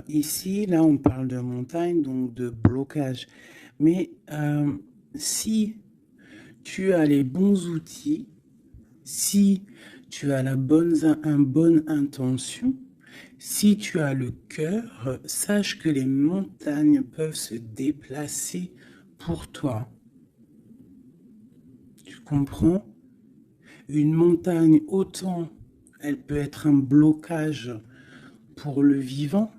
Ici, là, on parle de montagne, donc de blocage. Mais si tu as les bons outils, si tu as une bonne intention, si tu as le cœur, sache que les montagnes peuvent se déplacer pour toi. Tu comprends? Une montagne, autant elle peut être un blocage pour le vivant.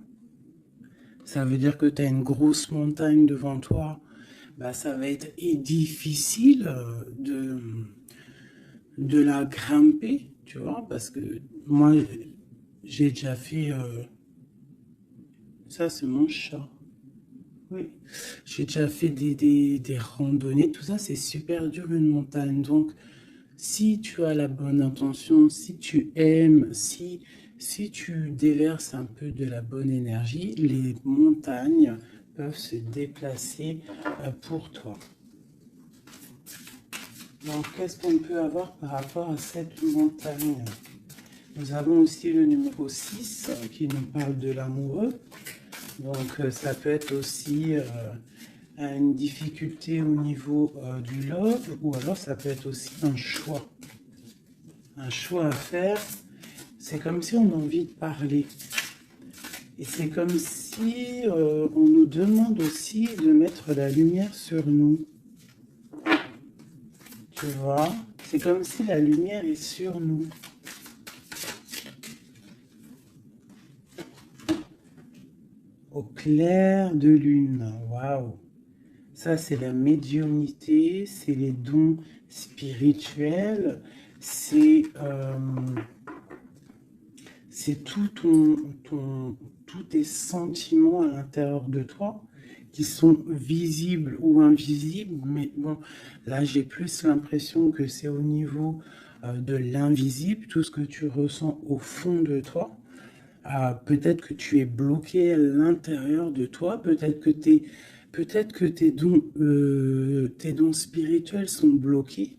Ça veut dire que tu as une grosse montagne devant toi. Bah, ça va être difficile de la grimper, tu vois, parce que moi, j'ai déjà fait... ça, c'est mon chat. Oui. J'ai déjà fait des randonnées, tout ça, c'est super dur une montagne. Donc, si tu as la bonne intention, si tu aimes, si tu déverses un peu de la bonne énergie, les montagnes peuvent se déplacer pour toi. Donc, qu'est-ce qu'on peut avoir par rapport à cette montagne? Nous avons aussi le numéro 6 qui nous parle de l'amoureux. Donc, ça peut être aussi une difficulté au niveau du love, ou alors ça peut être aussi un choix. Un choix à faire. C'est comme si on a envie de parler. Et c'est comme si on nous demande aussi de mettre la lumière sur nous. Tu vois? C'est comme si la lumière est sur nous. Au clair de lune. Waouh! Ça, c'est la médiumnité, c'est les dons spirituels, c'est tous tes sentiments à l'intérieur de toi qui sont visibles ou invisibles. Mais bon, là, j'ai plus l'impression que c'est au niveau de l'invisible, tout ce que tu ressens au fond de toi. Peut-être que tu es bloqué à l'intérieur de toi, peut-être que tes dons spirituels sont bloqués.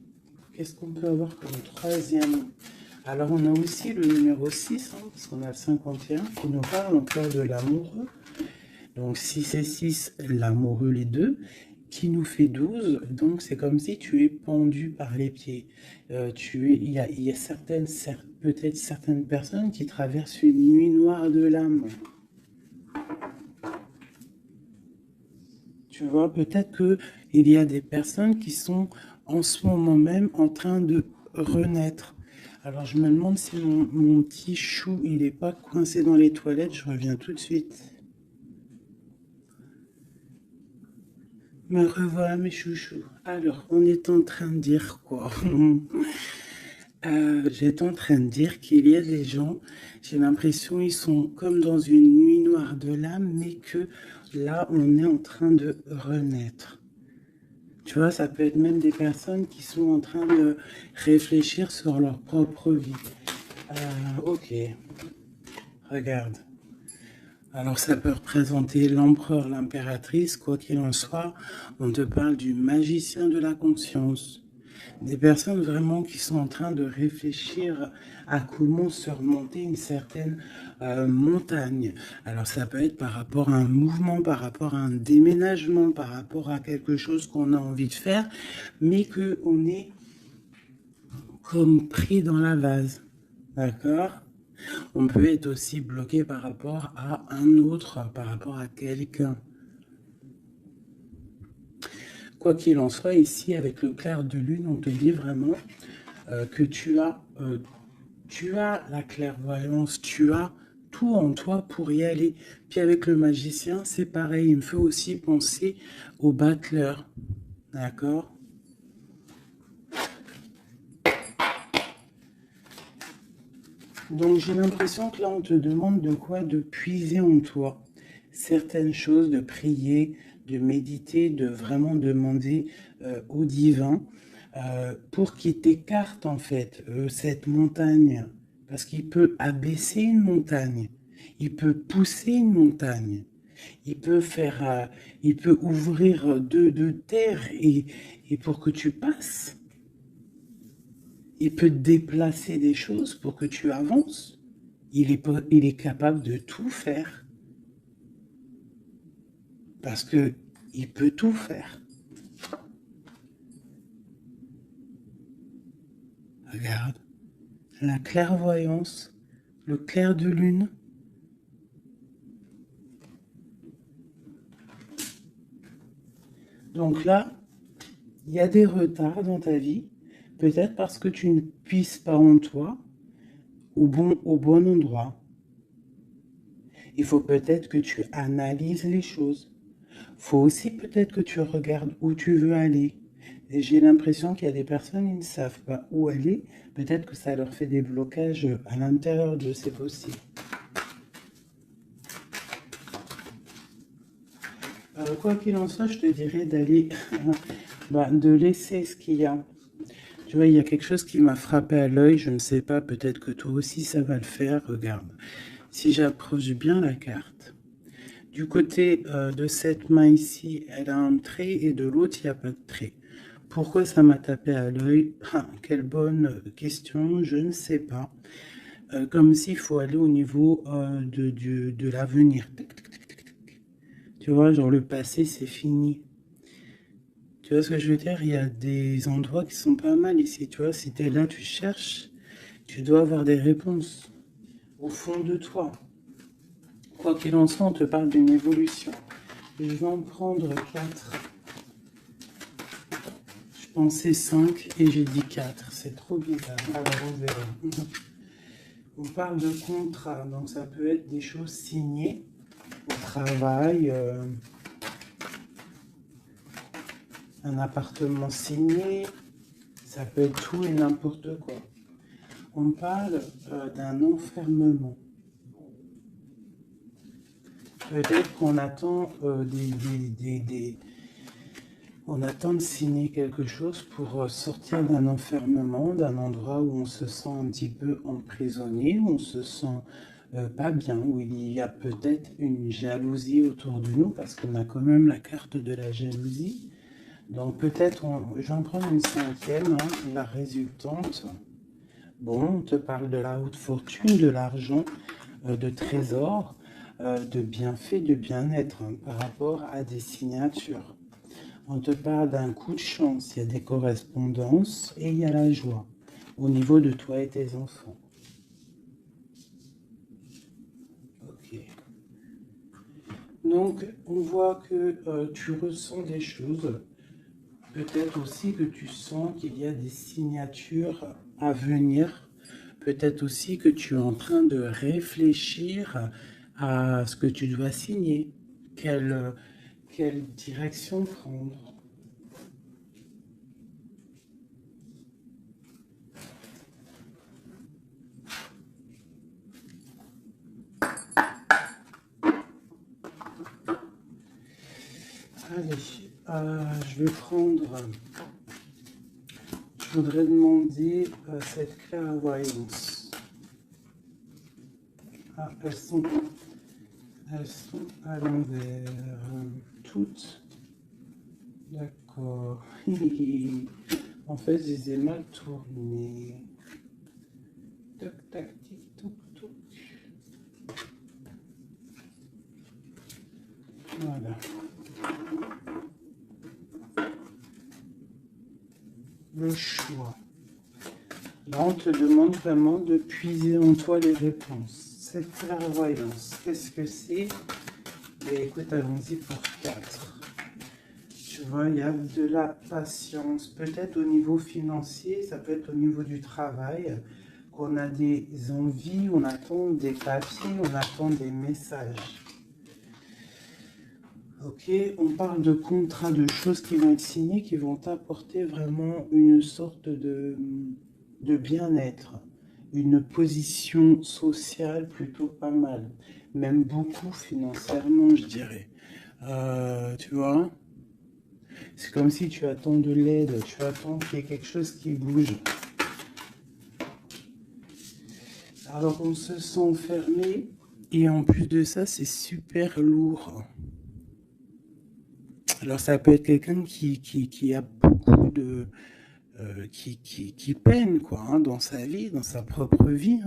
Qu'est-ce qu'on peut avoir comme troisième? Alors on a aussi le numéro 6, hein, parce qu'on a le 51, qui nous parle encore de l'amoureux. Donc 6 et 6, l'amoureux les deux, qui nous fait 12. Donc c'est comme si tu es pendu par les pieds. Il y a peut-être certaines personnes qui traversent une nuit noire de l'âme. Tu vois, peut-être qu'il y a des personnes qui sont en ce moment même en train de renaître. Alors je me demande si mon petit chou, il n'est pas coincé dans les toilettes. Je reviens tout de suite. Me revoilà mes chouchous. Alors, on est en train de dire quoi? J'étais en train de dire qu'il y a des gens, j'ai l'impression ils sont comme dans une nuit noire de l'âme, mais que là, on est en train de renaître. Tu vois, ça peut être même des personnes qui sont en train de réfléchir sur leur propre vie. Ok, regarde. Alors ça peut représenter l'empereur, l'impératrice, quoi qu'il en soit, on te parle du magicien de la conscience. Des personnes vraiment qui sont en train de réfléchir à comment surmonter une certaine montagne. Alors ça peut être par rapport à un mouvement, par rapport à un déménagement, par rapport à quelque chose qu'on a envie de faire, mais qu'on est comme pris dans la vase. D'accord? On peut être aussi bloqué par rapport à un autre, par rapport à quelqu'un. Quoi qu'il en soit, ici, avec le clair de lune, on te dit vraiment que tu as la clairvoyance, tu as tout en toi pour y aller. Puis avec le magicien, c'est pareil, il me fait aussi penser au battleur. D'accord? Donc j'ai l'impression que là, on te demande de quoi? De puiser en toi certaines choses, de prier, de méditer, de vraiment demander au divin pour qu'il t'écarte en fait cette montagne. Parce qu'il peut abaisser une montagne, il peut pousser une montagne, il peut il peut ouvrir deux terres et pour que tu passes. Il peut déplacer des choses pour que tu avances. Il est capable de tout faire. Parce que il peut tout faire. Regarde, la clairvoyance, le clair de lune. Donc là, il y a des retards dans ta vie, peut-être parce que tu ne puisses pas en toi au bon endroit. Il faut peut-être que tu analyses les choses. Il faut aussi peut-être que tu regardes où tu veux aller. Et j'ai l'impression qu'il y a des personnes qui ne savent pas où aller. Peut-être que ça leur fait des blocages à l'intérieur d'eux, c'est possible. Quoi qu'il en soit, je te dirais d'aller, de laisser ce qu'il y a. Tu vois, il y a quelque chose qui m'a frappé à l'œil, je ne sais pas, peut-être que toi aussi ça va le faire, regarde. Si j'approche bien la carte, du côté de cette main ici, elle a un trait et de l'autre, il n'y a pas de trait. Pourquoi ça m'a tapé à l'œil? Quelle bonne question, je ne sais pas. Comme s'il faut aller au niveau de l'avenir. Tu vois, genre le passé, c'est fini. Tu vois ce que je veux dire? Il y a des endroits qui sont pas mal ici. Tu vois, si tu es là, tu cherches, tu dois avoir des réponses au fond de toi. Quoi qu'il en soit, on te parle d'une évolution. Je vais en prendre 4. Je pensais 5 et j'ai dit 4. C'est trop bizarre. Alors on verra. On parle de contrat, donc ça peut être des choses signées au travail, un appartement signé, ça peut être tout et n'importe quoi. On parle d'un enfermement. Peut-être qu'on attend on attend de signer quelque chose pour sortir d'un enfermement, d'un endroit où on se sent un petit peu emprisonné, où on se sent pas bien, où il y a peut-être une jalousie autour de nous, parce qu'on a quand même la carte de la jalousie. Donc peut-être, je vais en prendre une 5e, la résultante. Bon, on te parle de la haute fortune, de l'argent, de trésors, de bienfaits, de bien-être par rapport à des signatures. On te parle d'un coup de chance, il y a des correspondances et il y a la joie au niveau de toi et tes enfants. Ok. Donc, on voit que tu ressens des choses. Peut-être aussi que tu sens qu'il y a des signatures à venir. Peut-être aussi que tu es en train de réfléchir à ce que tu dois signer. Quelle direction prendre? Allez, je vais prendre... Je voudrais demander cette clairvoyance. Elles sont à l'envers. Toutes. D'accord. En fait, je les ai mal tournées. Toc, tac, tic, toc, toc. Voilà. Le choix. Là, on te demande vraiment de puiser en toi les réponses. Cette clairvoyance, qu'est-ce que c'est? Et écoute, allons-y pour 4. Tu vois, il y a de la patience. Peut-être au niveau financier, ça peut être au niveau du travail, qu'on a des envies, on attend des papiers, on attend des messages. Ok, on parle de contrats, de choses qui vont être signées, qui vont apporter vraiment une sorte de bien-être, une position sociale plutôt pas mal, même beaucoup financièrement, je dirais. Tu vois, c'est comme si tu attends de l'aide, tu attends qu'il y ait quelque chose qui bouge. Alors on se sent fermé et en plus de ça, c'est super lourd. Alors ça peut être quelqu'un qui a beaucoup de... qui peine quoi, dans sa vie, dans sa propre vie,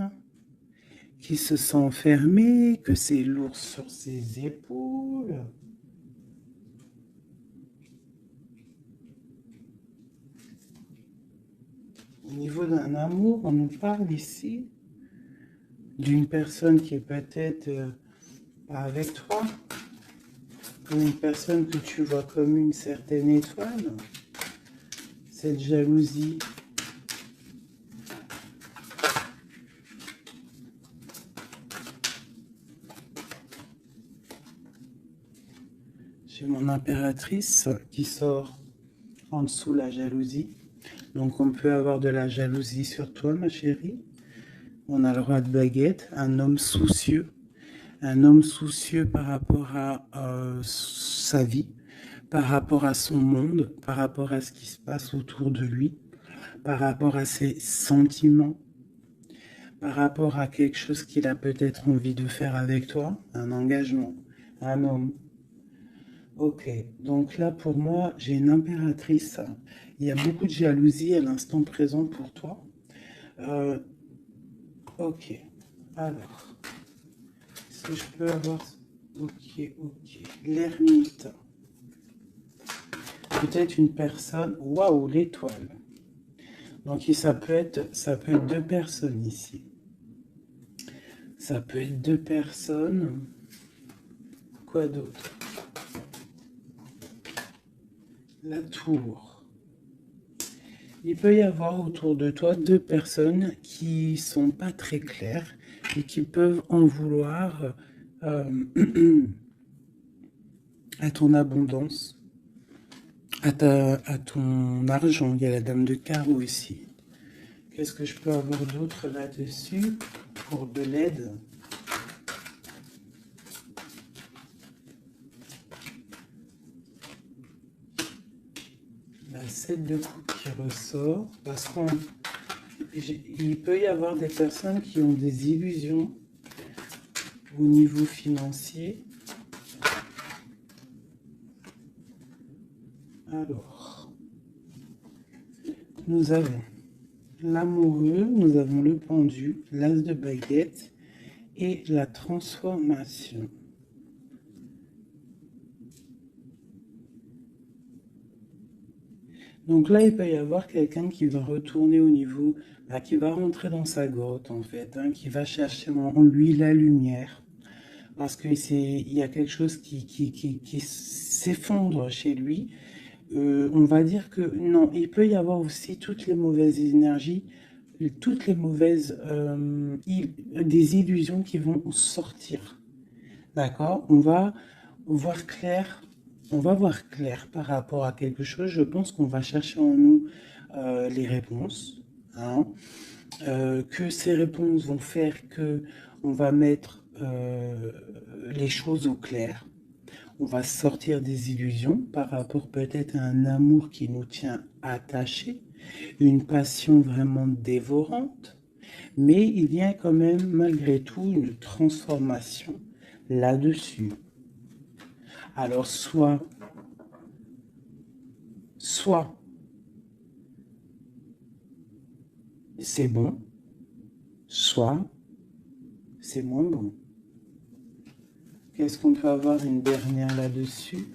qui se sent fermé, que c'est lourd sur ses épaules. Au niveau d'un amour, on nous parle ici d'une personne qui est peut-être pas avec toi, ou une personne que tu vois comme une certaine étoile. Cette jalousie. J'ai mon impératrice qui sort en dessous la jalousie. Donc on peut avoir de la jalousie sur toi, ma chérie. On a le roi de baguette, un homme soucieux. Un homme soucieux par rapport à sa vie, par rapport à son monde, par rapport à ce qui se passe autour de lui, par rapport à ses sentiments, par rapport à quelque chose qu'il a peut-être envie de faire avec toi, un engagement, un homme. Ok, donc là pour moi, j'ai une impératrice. Il y a beaucoup de jalousie à l'instant présent pour toi. Ok, alors, est-ce que je peux avoir... Ok, l'ermite. Peut-être une personne... Waouh, l'étoile. Donc ça peut être deux personnes ici. Ça peut être deux personnes. Quoi d'autre? La tour. Il peut y avoir autour de toi deux personnes qui sont pas très claires et qui peuvent en vouloir à ton abondance, à ton argent. Il y a la dame de carreau ici. Qu'est-ce que je peux avoir d'autre là-dessus pour de l'aide? La 7 de coupe qui ressort, parce qu'il peut y avoir des personnes qui ont des illusions au niveau financier. Alors, nous avons l'amoureux, nous avons le pendu, l'as de baguette et la transformation. Donc là, il peut y avoir quelqu'un qui va retourner au niveau, qui va rentrer dans sa grotte en fait, qui va chercher en lui la lumière. Parce qu'il y a quelque chose qui s'effondre chez lui. On va dire que non, il peut y avoir aussi toutes les mauvaises énergies, toutes les mauvaises des illusions qui vont sortir. D'accord? On va voir clair. On va voir clair par rapport à quelque chose. Je pense qu'on va chercher en nous les réponses. Hein, que ces réponses vont faire que on va mettre les choses au clair. On va sortir des illusions par rapport peut-être à un amour qui nous tient attachés, une passion vraiment dévorante, mais il y a quand même malgré tout une transformation là-dessus. Alors soit c'est bon, soit c'est moins bon. Qu'est-ce qu'on peut avoir une dernière là-dessus?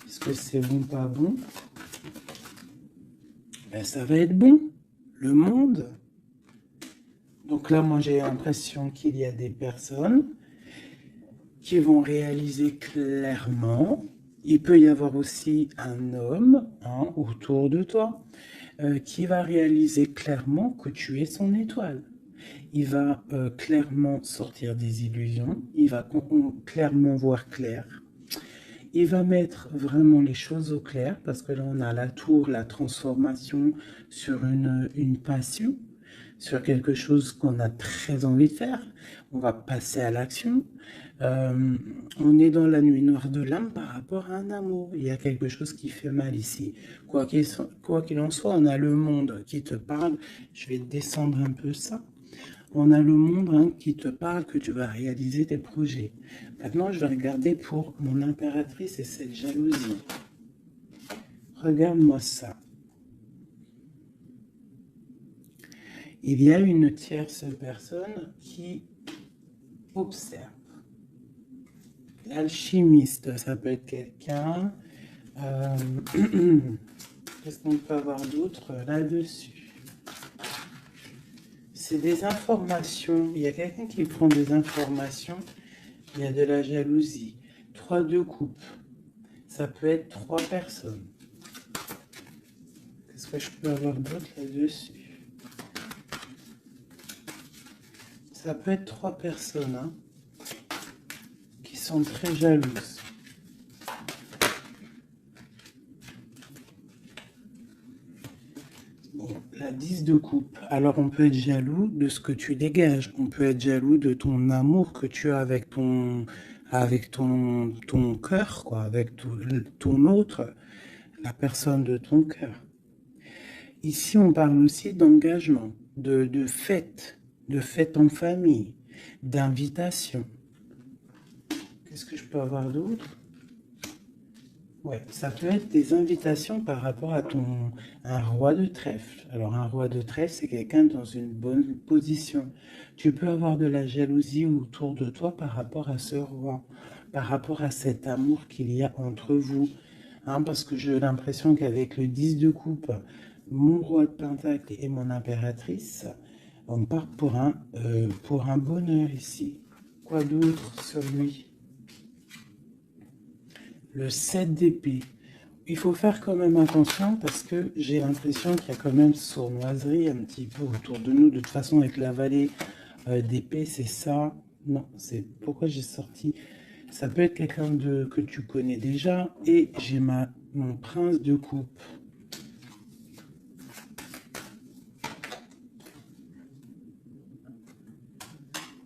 Est-ce que c'est bon, pas bon? Ben, ça va être bon. Le monde. Donc là, moi, j'ai l'impression qu'il y a des personnes qui vont réaliser clairement. Il peut y avoir aussi un homme autour de toi qui va réaliser clairement que tu es son étoile. Il va clairement sortir des illusions. Il va clairement voir clair. Il va mettre vraiment les choses au clair parce que là, on a la tour, la transformation sur une passion, sur quelque chose qu'on a très envie de faire. On va passer à l'action. On est dans la nuit noire de l'âme par rapport à un amour. Il y a quelque chose qui fait mal ici. Quoi qu'il en soit, on a le monde qui te parle. Je vais descendre un peu ça. On a le monde qui te parle que tu vas réaliser tes projets. Maintenant, je vais regarder pour mon impératrice et cette jalousie. Regarde-moi ça. Il y a une tierce personne qui observe. L'alchimiste, ça peut être quelqu'un. Qu'est-ce qu'on peut avoir d'autre là-dessus? C'est des informations. Il y a quelqu'un qui prend des informations. Il y a de la jalousie. 3 de coupe. Ça peut être 3 personnes. Qu'est-ce que je peux avoir d'autre là-dessus? Ça peut être 3 personnes hein, qui sont très jalouses. Bon, la 10 de coupe. Alors on peut être jaloux de ce que tu dégages. On peut être jaloux de ton amour que tu as avec ton cœur, quoi, avec ton autre, la personne de ton cœur. Ici, on parle aussi d'engagement, de fête en famille, d'invitation. Qu'est-ce que je peux avoir d'autre? Ouais, ça peut être des invitations par rapport à un roi de trèfle. Alors, un roi de trèfle, c'est quelqu'un dans une bonne position. Tu peux avoir de la jalousie autour de toi par rapport à ce roi, par rapport à cet amour qu'il y a entre vous. Hein, parce que j'ai l'impression qu'avec le 10 de coupe, mon roi de pentacle et mon impératrice, on part pour un bonheur ici. Quoi d'autre sur lui? Le 7 d'épée. Il faut faire quand même attention parce que j'ai l'impression qu'il y a quand même sournoiserie un petit peu autour de nous. De toute façon, avec la vallée d'épée, c'est ça. Non, c'est pourquoi j'ai sorti. Ça peut être quelqu'un que tu connais déjà. Et j'ai mon prince de coupe.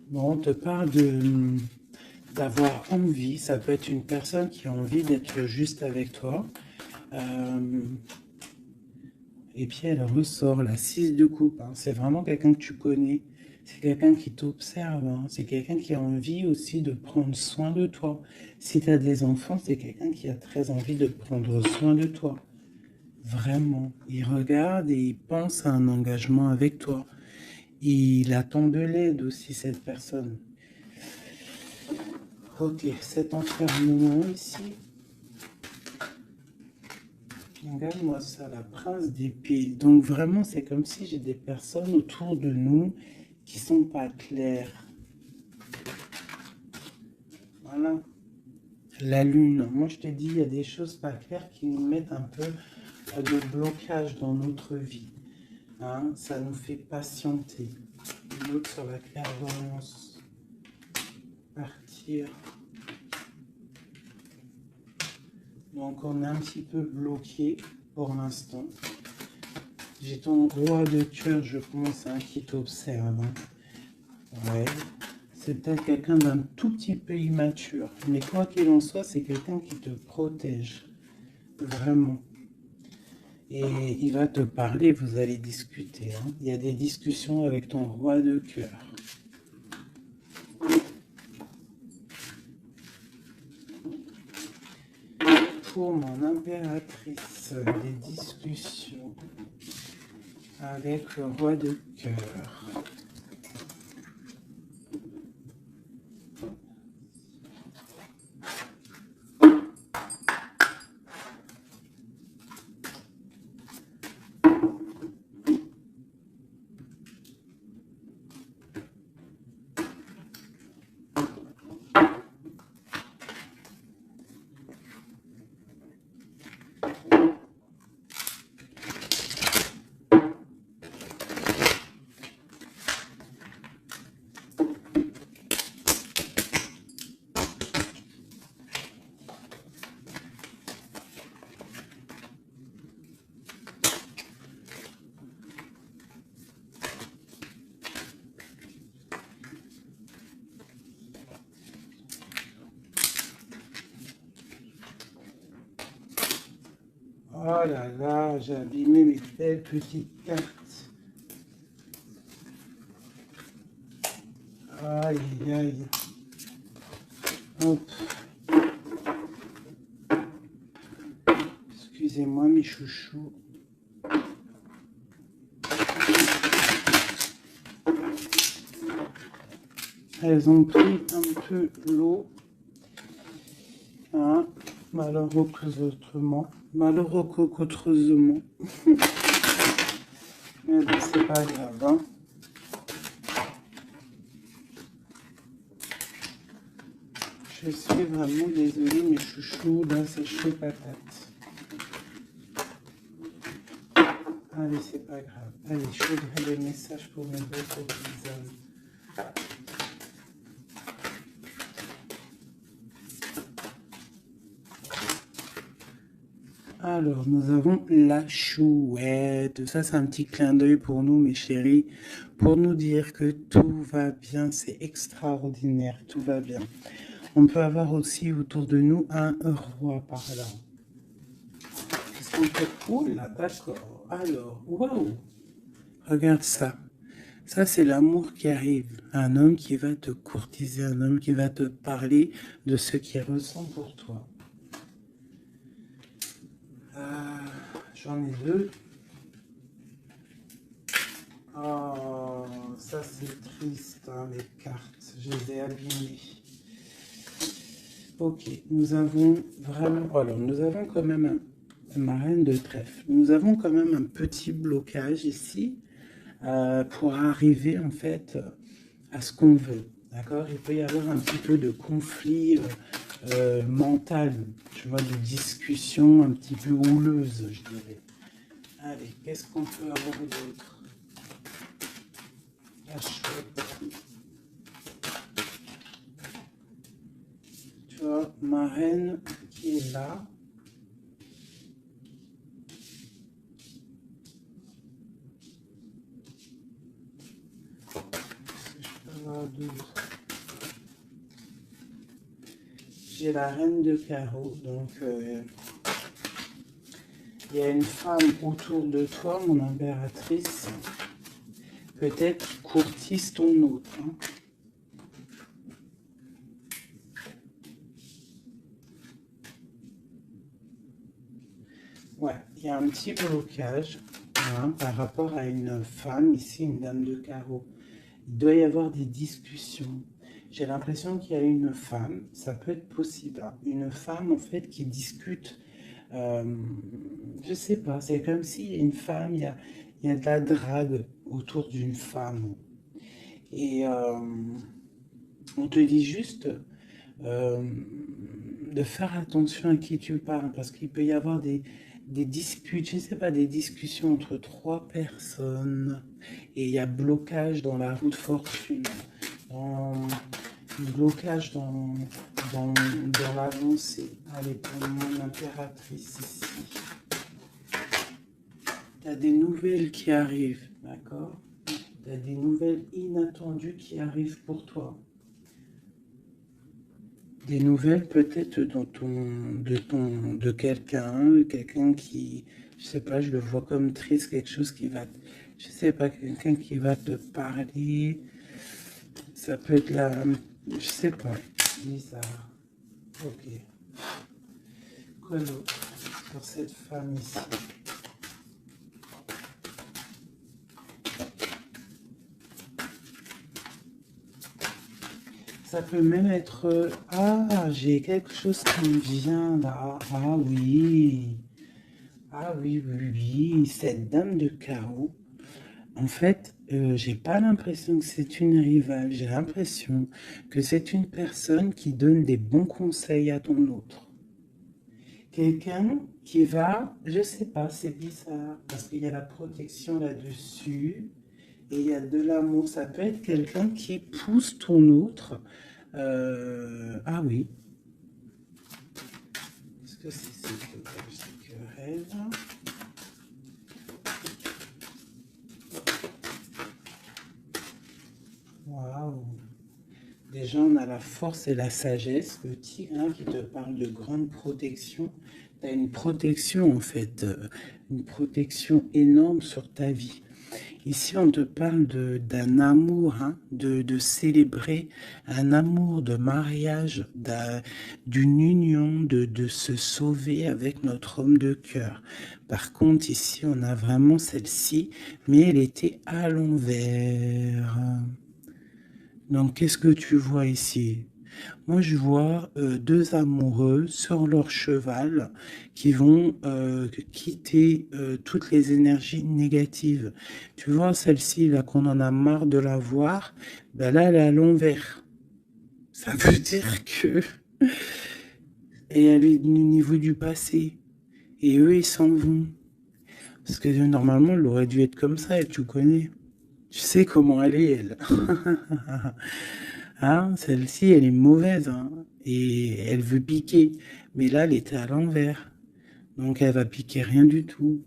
Bon, on te parle d'avoir envie. Ça peut être une personne qui a envie d'être juste avec toi. Et puis elle ressort la 6 de coupe. Hein. C'est vraiment quelqu'un que tu connais. C'est quelqu'un qui t'observe. Hein. C'est quelqu'un qui a envie aussi de prendre soin de toi. Si tu as des enfants, c'est quelqu'un qui a très envie de prendre soin de toi. Vraiment. Il regarde et il pense à un engagement avec toi. Il attend de l'aide aussi, cette personne. Ok, cet enfermement ici. Regarde-moi ça, la prince d'épée. Donc vraiment, c'est comme si j'ai des personnes autour de nous qui sont pas claires. Voilà. La lune. Moi, je te dis, il y a des choses pas claires qui nous mettent un peu de blocage dans notre vie. Hein, ça nous fait patienter. L'autre sur la clairvoyance. Partir. Donc, on est un petit peu bloqué pour l'instant. J'ai ton roi de cœur, je pense, hein, qui t'observe. Hein. Ouais. C'est peut-être quelqu'un d'un tout petit peu immature. Mais quoi qu'il en soit, c'est quelqu'un qui te protège. Vraiment. Et il va te parler, vous allez discuter. Hein. Il y a des discussions avec ton roi de cœur. Pour mon impératrice, des discussions avec le roi de cœur. Oh là là, j'ai abîmé mes belles petites cartes. Aïe, aïe. Hop. Excusez-moi mes chouchous. Elles ont pris un peu l'eau. Hein, malheureusement. Mais bon, c'est pas grave. Hein. Je suis vraiment désolée, mes chouchous, là, c'est chaud patate. Allez, c'est pas grave. Allez, je voudrais des messages pour mes beaux courtisanes. Alors, nous avons la chouette. Ça, c'est un petit clin d'œil pour nous, mes chéris, pour nous dire que tout va bien. C'est extraordinaire, tout va bien. On peut avoir aussi autour de nous un roi par là. Qu'est-ce qu'on peut... Oh là, d'accord. Alors, waouh. Regarde ça. Ça, c'est l'amour qui arrive. Un homme qui va te courtiser, un homme qui va te parler de ce qu'il ressent pour toi. J'en ai deux. Oh, ça c'est triste, hein, les cartes. Je les ai abîmées. Ok, nous avons vraiment... Alors, nous avons quand même ma reine de trèfle. Nous avons quand même un petit blocage ici pour arriver en fait à ce qu'on veut. D'accord? Il peut y avoir un petit peu de conflit mental, tu vois, de discussion un petit peu houleuse, je dirais. Allez, qu'est-ce qu'on peut avoir d'autre? La chouette. Tu vois, ma reine qui est là. J'ai la reine de carreau, donc il y a une femme autour de toi, mon impératrice, peut-être qui courtise ton autre. Hein. Ouais, il y a un petit blocage hein, par rapport à une femme, ici une dame de carreau. Il doit y avoir des discussions. J'ai l'impression qu'il y a une femme, ça peut être possible, hein, une femme en fait qui discute, je sais pas, c'est comme s'il y a une femme, il y a de la drague autour d'une femme. Et on te dit juste de faire attention à qui tu parles, parce qu'il peut y avoir des disputes, je sais pas, des discussions entre trois personnes, et il y a blocage dans la roue de fortune, blocage dans l'avancée. Allez, pour mon impératrice ici. Tu as des nouvelles qui arrivent, d'accord? Tu as des nouvelles inattendues qui arrivent pour toi. Des nouvelles peut-être de quelqu'un qui, je sais pas, je le vois comme triste, quelque chose qui va, je sais pas, quelqu'un qui va te parler, ça peut être là, je sais pas, bizarre. Ok. Quoi d'autre pour cette femme ici? Ça peut même être... Ah, j'ai quelque chose qui me vient là. Ah oui. Ah oui, oui, oui. Cette dame de carreau, en fait, j'ai pas l'impression que c'est une rivale. J'ai l'impression que c'est une personne qui donne des bons conseils à ton autre. Quelqu'un qui va... Je sais pas, c'est bizarre. Parce qu'il y a la protection là-dessus. Et il y a de l'amour. Ça peut être quelqu'un qui pousse ton autre. Ah oui. Est-ce que c'est ces querelles? Waouh. Déjà, on a la force et la sagesse. Le tigre hein, qui te parle de grande protection. Tu as une protection, en fait. Une protection énorme sur ta vie. Ici, on te parle d'un amour, hein, de célébrer un amour de mariage, d'une union, de se sauver avec notre homme de cœur. Par contre, ici, on a vraiment celle-ci, mais elle était à l'envers. Donc, qu'est-ce que tu vois ici? Moi, je vois deux amoureux sur leur cheval qui vont quitter toutes les énergies négatives. Tu vois, celle-ci, là, qu'on en a marre de la voir, ben là, elle est à l'envers. Ça veut dire que Et elle est au niveau du passé. Et eux, ils s'en vont. Parce que normalement, elle aurait dû être comme ça, et tu connais. Tu sais comment elle est, elle. Hein, celle-ci, elle est mauvaise, hein, et elle veut piquer. Mais là, elle était à l'envers. Donc, elle va piquer rien du tout.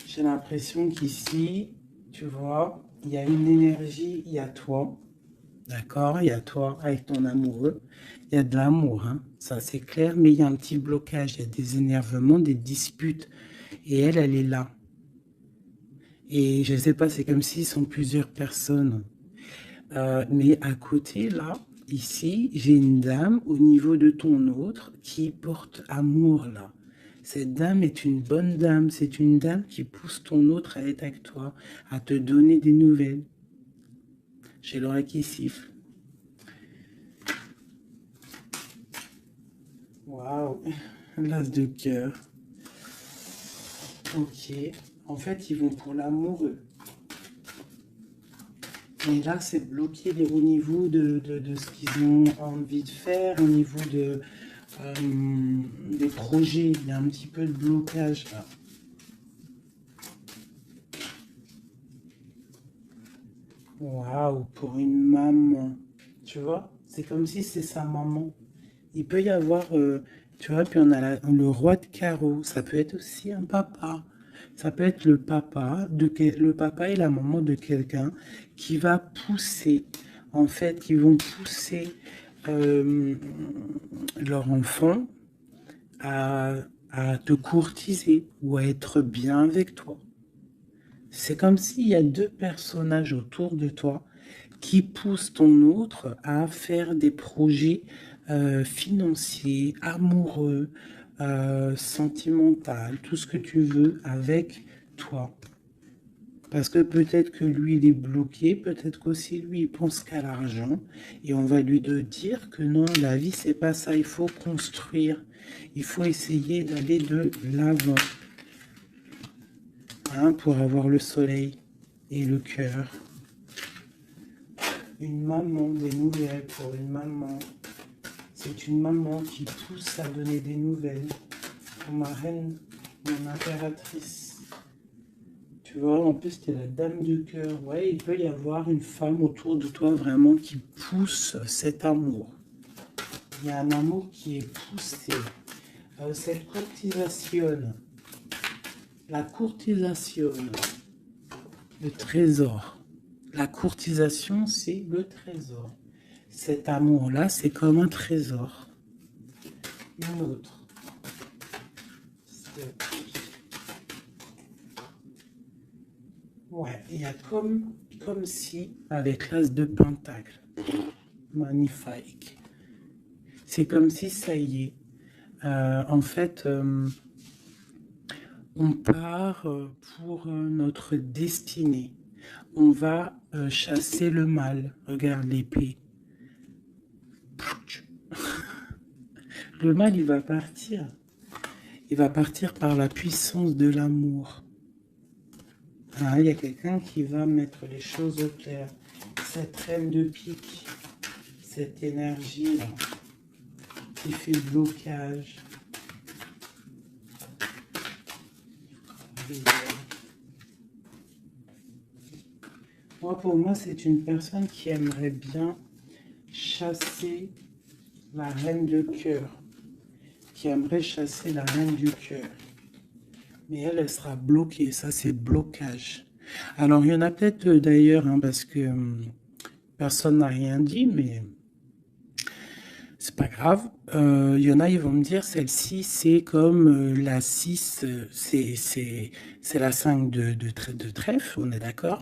J'ai l'impression qu'ici, tu vois, il y a une énergie, il y a toi. D'accord? Il y a toi avec ton amoureux. Il y a de l'amour, hein, ça c'est clair, mais il y a un petit blocage. Il y a des énervements, des disputes. Et elle est là. Et je sais pas, c'est comme s'ils sont plusieurs personnes. Mais à côté, là, ici, j'ai une dame au niveau de ton autre qui porte amour, là. Cette dame est une bonne dame. C'est une dame qui pousse ton autre à être avec toi, à te donner des nouvelles. J'ai l'oreille qui siffle. Waouh, l'as de cœur. Ok. En fait, ils vont pour l'amoureux. Et là, c'est bloqué au niveau de ce qu'ils ont envie de faire, au niveau des projets. Il y a un petit peu de blocage là. Waouh, pour une maman. Tu vois, c'est comme si c'est sa maman. Il peut y avoir, tu vois, puis on a le roi de carreau. Ça peut être aussi un papa. Ça peut être le papa et la maman de quelqu'un qui va pousser, en fait, qui vont pousser euh, leur enfant à, à te courtiser ou à être bien avec toi. C'est comme s'il y a deux personnages autour de toi qui poussent ton autre à faire des projets financiers, amoureux, sentimentaux, tout ce que tu veux avec toi. Parce que peut-être que lui, il est bloqué, peut-être qu'aussi lui, il pense qu'à l'argent. Et on va lui dire que non, la vie, c'est pas ça. Il faut construire. Il faut essayer d'aller de l'avant, hein, pour avoir le soleil et le cœur. Une maman, des nouvelles pour une maman. C'est une maman qui pousse à donner des nouvelles. Pour ma reine, mon impératrice. Tu vois, en plus, tu es la dame du cœur. Ouais, il peut y avoir une femme autour de toi vraiment qui pousse cet amour. Il y a un amour qui est poussé. Cette courtisation, la courtisation, le trésor. La courtisation, c'est le trésor. Cet amour-là, c'est comme un trésor. Une autre. Ouais, il y a comme si, avec l'as de pentacle. Magnifique. C'est comme si ça y est. En fait, on part pour notre destinée. On va chasser le mal. Regarde l'épée. Le mal, il va partir. Il va partir par la puissance de l'amour. Ah, il y a quelqu'un qui va mettre les choses au clair. Cette reine de pique, cette énergie-là, qui fait blocage. Moi, pour moi, c'est une personne qui aimerait bien chasser la reine de cœur. Qui aimerait chasser la reine du cœur. Mais elle sera bloquée. Ça, c'est blocage. Alors, il y en a peut-être d'ailleurs, hein, parce que personne n'a rien dit, mais c'est pas grave. Il y en a, ils vont me dire, celle-ci, c'est comme la 6, c'est la 5 de trèfle, on est d'accord.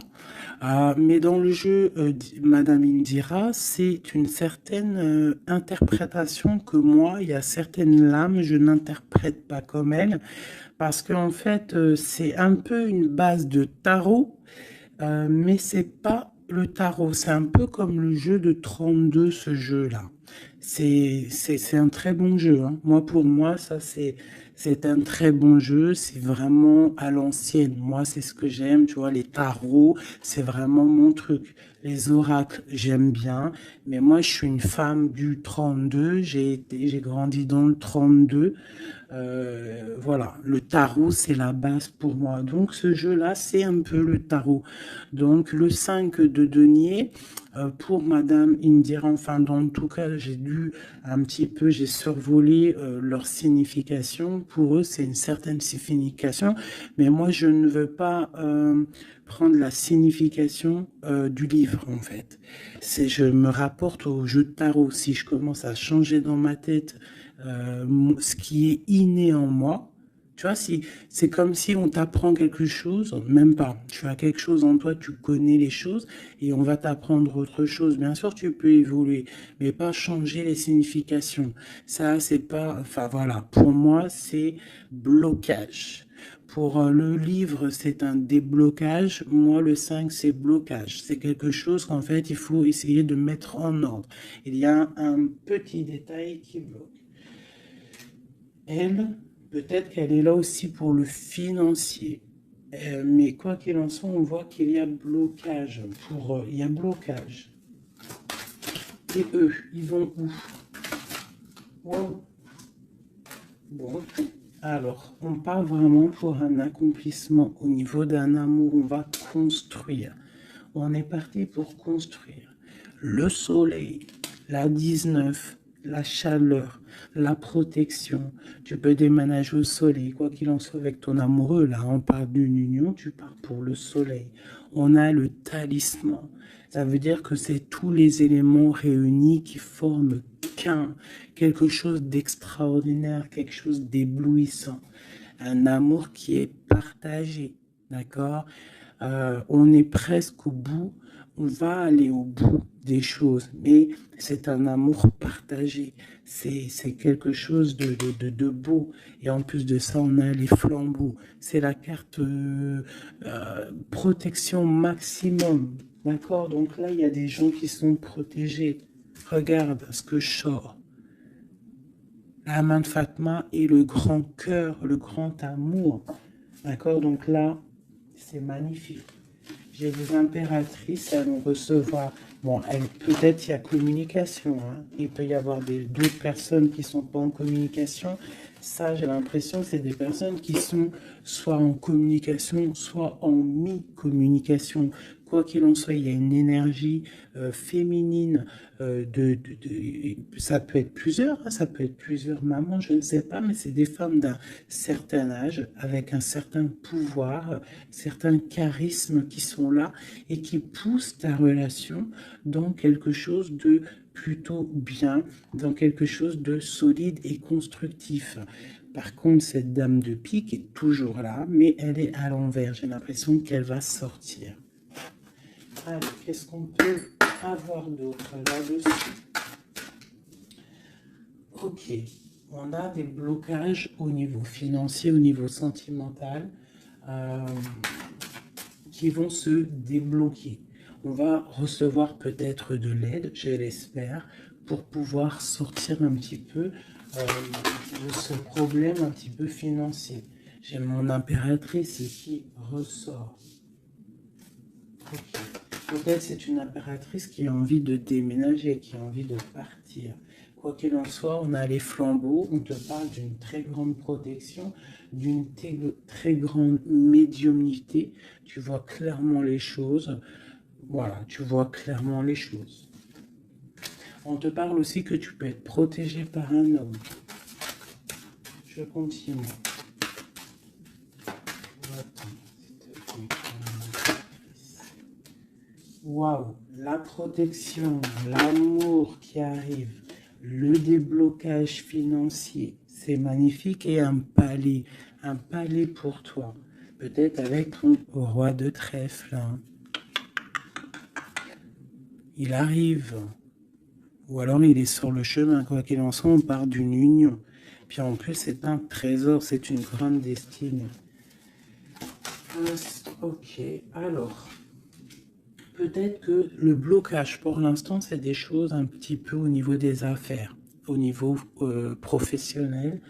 Mais dans le jeu, Madame Indira, c'est une certaine interprétation que moi, il y a certaines lames, je n'interprète pas comme elle, parce qu'en fait, c'est un peu une base de tarot, mais c'est pas le tarot. C'est un peu comme le jeu de 32, ce jeu-là. C'est un très bon jeu, hein. Moi, pour moi, ça, c'est un très bon jeu. C'est vraiment à l'ancienne. Moi, c'est ce que j'aime. Tu vois, les tarots, c'est vraiment mon truc. Les oracles, j'aime bien. Mais moi, je suis une femme du 32. J'ai grandi dans le 32. Voilà, le tarot, c'est la base pour moi. Donc, ce jeu-là, c'est un peu le tarot. Donc, le 5 de denier, pour Madame Indira, enfin, dans tout cas, j'ai lu un petit peu, j'ai survolé leur signification. Pour eux, c'est une certaine signification. Mais moi, je ne veux pas prendre la signification du livre, en fait. Je me rapporte au jeu de tarot. Si je commence à changer dans ma tête ce qui est inné en moi. Tu vois, si, c'est comme si on t'apprend quelque chose, même pas. Tu as quelque chose en toi, tu connais les choses, et on va t'apprendre autre chose. Bien sûr, tu peux évoluer, mais pas changer les significations. Ça, c'est pas, enfin voilà, pour moi, c'est blocage. Pour le livre, c'est un déblocage. Moi, le 5, c'est blocage. C'est quelque chose qu'en fait, il faut essayer de mettre en ordre. Il y a un petit détail qui bloque. Elle, peut-être qu'elle est là aussi pour le financier. Mais quoi qu'il en soit, on voit qu'il y a blocage. Il y a blocage. Et eux, ils vont où? Wow. Bon. Alors, on part vraiment pour un accomplissement au niveau d'un amour. On va construire. On est parti pour construire. Le soleil, la 19, la chaleur, la protection. Tu peux déménager au soleil, quoi qu'il en soit avec ton amoureux. Là, on parle d'une union, tu pars pour le soleil. On a le talisman. Ça veut dire que c'est tous les éléments réunis qui forment quelque chose d'extraordinaire, quelque chose d'éblouissant. Un amour qui est partagé, d'accord? On est presque au bout, on va aller au bout des choses, mais c'est un amour partagé, c'est quelque chose de beau. Et en plus de ça, on a les flambeaux. C'est la carte protection maximum, d'accord? Donc là, il y a des gens qui sont protégés. Regarde ce que je sors. La main de Fatma et le grand cœur, le grand amour. D'accord? Donc là, c'est magnifique. J'ai des impératrices, elles vont recevoir. Bon, peut-être il y a communication, hein. Il peut y avoir d'autres personnes qui ne sont pas en communication. Ça, j'ai l'impression que c'est des personnes qui sont soit en communication, soit en mi-communication. Quoi qu'il en soit, il y a une énergie féminine. Ça peut être plusieurs, hein, ça peut être plusieurs mamans, je ne sais pas, mais c'est des femmes d'un certain âge, avec un certain pouvoir, certains charismes qui sont là et qui poussent ta relation dans quelque chose de plutôt bien, dans quelque chose de solide et constructif. Par contre, cette dame de pique est toujours là, mais elle est à l'envers. J'ai l'impression qu'elle va sortir. Alors, qu'est-ce qu'on peut avoir d'autre là-dessus? Ok, on a des blocages au niveau financier, au niveau sentimental, qui vont se débloquer. On va recevoir peut-être de l'aide, je l'espère, pour pouvoir sortir un petit peu de ce problème un petit peu financier. J'ai mon impératrice qui ressort. Okay. Peut-être c'est une impératrice qui a envie de déménager, qui a envie de partir. Quoi qu'il en soit, on a les flambeaux, on te parle d'une très grande protection, d'une très grande médiumnité. Tu vois clairement les choses. Voilà, tu vois clairement les choses. On te parle aussi que tu peux être protégé par un homme. Je continue. Waouh, la protection, l'amour qui arrive, le déblocage financier, c'est magnifique et un palais pour toi. Peut-être avec ton roi de trèfle. Hein. Il arrive, ou alors il est sur le chemin, quoi qu'il en soit, on part d'une union. Puis en plus, c'est un trésor, c'est une grande destinée. Ok, alors... peut-être que le blocage pour l'instant, c'est des choses un petit peu au niveau des affaires, au niveau professionnel.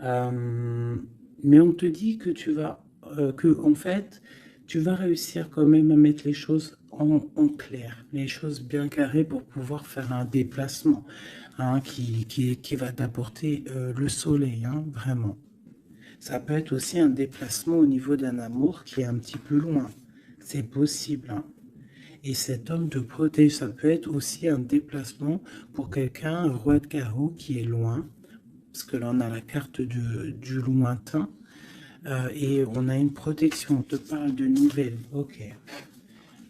Euh, mais on te dit que en fait, tu vas réussir quand même à mettre les choses en clair, les choses bien carrées pour pouvoir faire un déplacement hein, qui va t'apporter le soleil, hein, vraiment. Ça peut être aussi un déplacement au niveau d'un amour qui est un petit peu loin. C'est possible, hein. Et cet homme te protège. Ça peut être aussi un déplacement pour quelqu'un, un roi de carreau qui est loin. Parce que là, on a la carte du lointain. Et on a une protection. On te parle de nouvelles. Ok.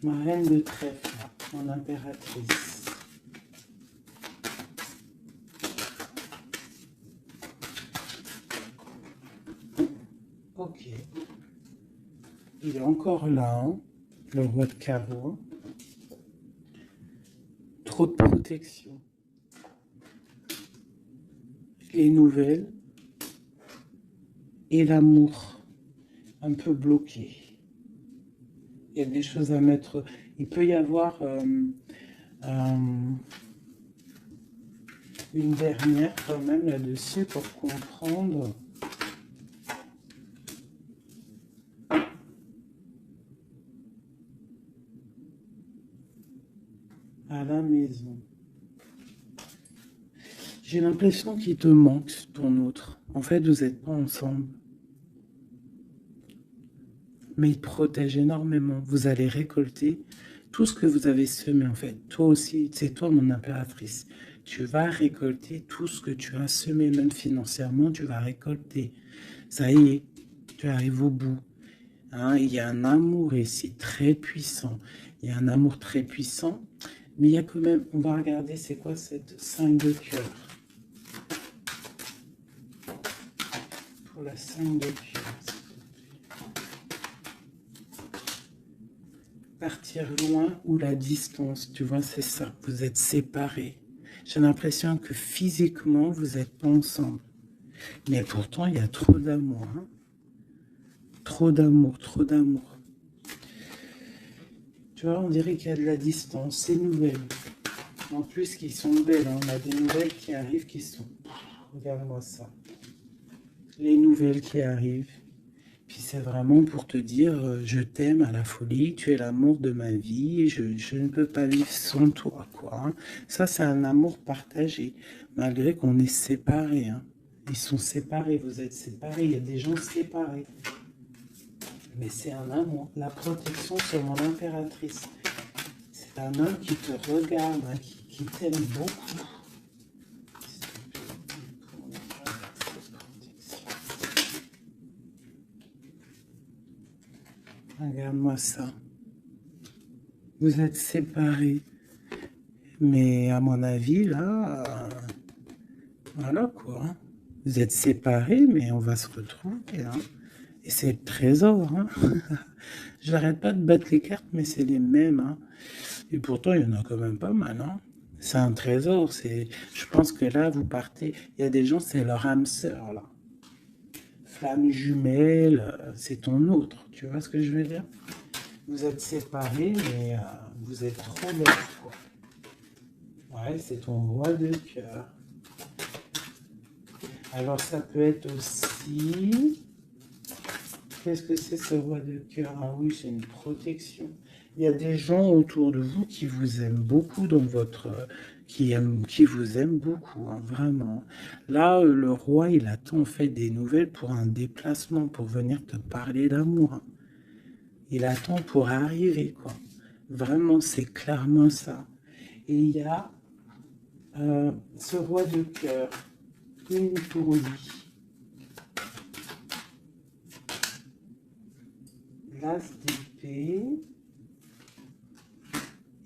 Ma reine de trèfle, mon impératrice. Ok. Il est encore là, hein, le roi de carreau. Trop de protection. Les nouvelles et l'amour un peu bloqué. Il y a des choses à mettre. Il peut y avoir une dernière quand même là-dessus pour comprendre. À la maison. J'ai l'impression qu'il te manque ton autre. En fait, vous n'êtes pas ensemble. Mais il te protège énormément. Vous allez récolter tout ce que vous avez semé, en fait. Toi aussi, c'est toi mon impératrice. Tu vas récolter tout ce que tu as semé, même financièrement, tu vas récolter. Ça y est, tu arrives au bout. Hein, il y a un amour ici très puissant. Il y a un amour très puissant. Mais il y a quand même, on va regarder c'est quoi cette 5 de cœur. Pour la 5 de cœur. Partir loin ou la distance, tu vois, c'est ça. Vous êtes séparés. J'ai l'impression que physiquement, vous n'êtes pas ensemble. Mais pourtant, il y a trop d'amour. Hein. Trop d'amour, trop d'amour. Tu vois, on dirait qu'il y a de la distance. C'est nouvelle. En plus, qui sont belles. Hein. On a des nouvelles qui arrivent qui sont... Regarde-moi ça. Les nouvelles qui arrivent. Puis c'est vraiment pour te dire, je t'aime à la folie, tu es l'amour de ma vie, je ne peux pas vivre sans toi, quoi. Hein. Ça, c'est un amour partagé, malgré qu'on est séparés. Hein. Ils sont séparés, vous êtes séparés, il y a des gens séparés. Mais c'est un amour, la protection sur mon impératrice. C'est un homme qui te regarde, hein, qui t'aime beaucoup. Regarde-moi ça. Vous êtes séparés. Mais à mon avis, là, voilà quoi. Hein. Vous êtes séparés, mais on va se retrouver. Hein. Et c'est le trésor. Hein. J'arrête pas de battre les cartes, mais c'est les mêmes. Hein. Et pourtant, il y en a quand même pas mal. Hein. C'est un trésor. Je pense que là, vous partez. Il y a des gens, c'est leur âme sœur, là. Flamme jumelle, c'est ton autre. Tu vois ce que je veux dire? Vous êtes séparés, mais vous êtes trop belles, quoi. Ouais, c'est ton roi de cœur. Alors, ça peut être aussi... Qu'est-ce que c'est ce roi de cœur? Ah oui, c'est une protection. Il y a des gens autour de vous qui vous aiment beaucoup dans votre... qui vous aiment beaucoup, hein, vraiment. Là, le roi, il attend en fait des nouvelles pour un déplacement, pour venir te parler d'amour. Hein. Il attend pour arriver, quoi. Vraiment, c'est clairement ça. Et il y a ce roi de cœur, une pour lui. L'as d'épée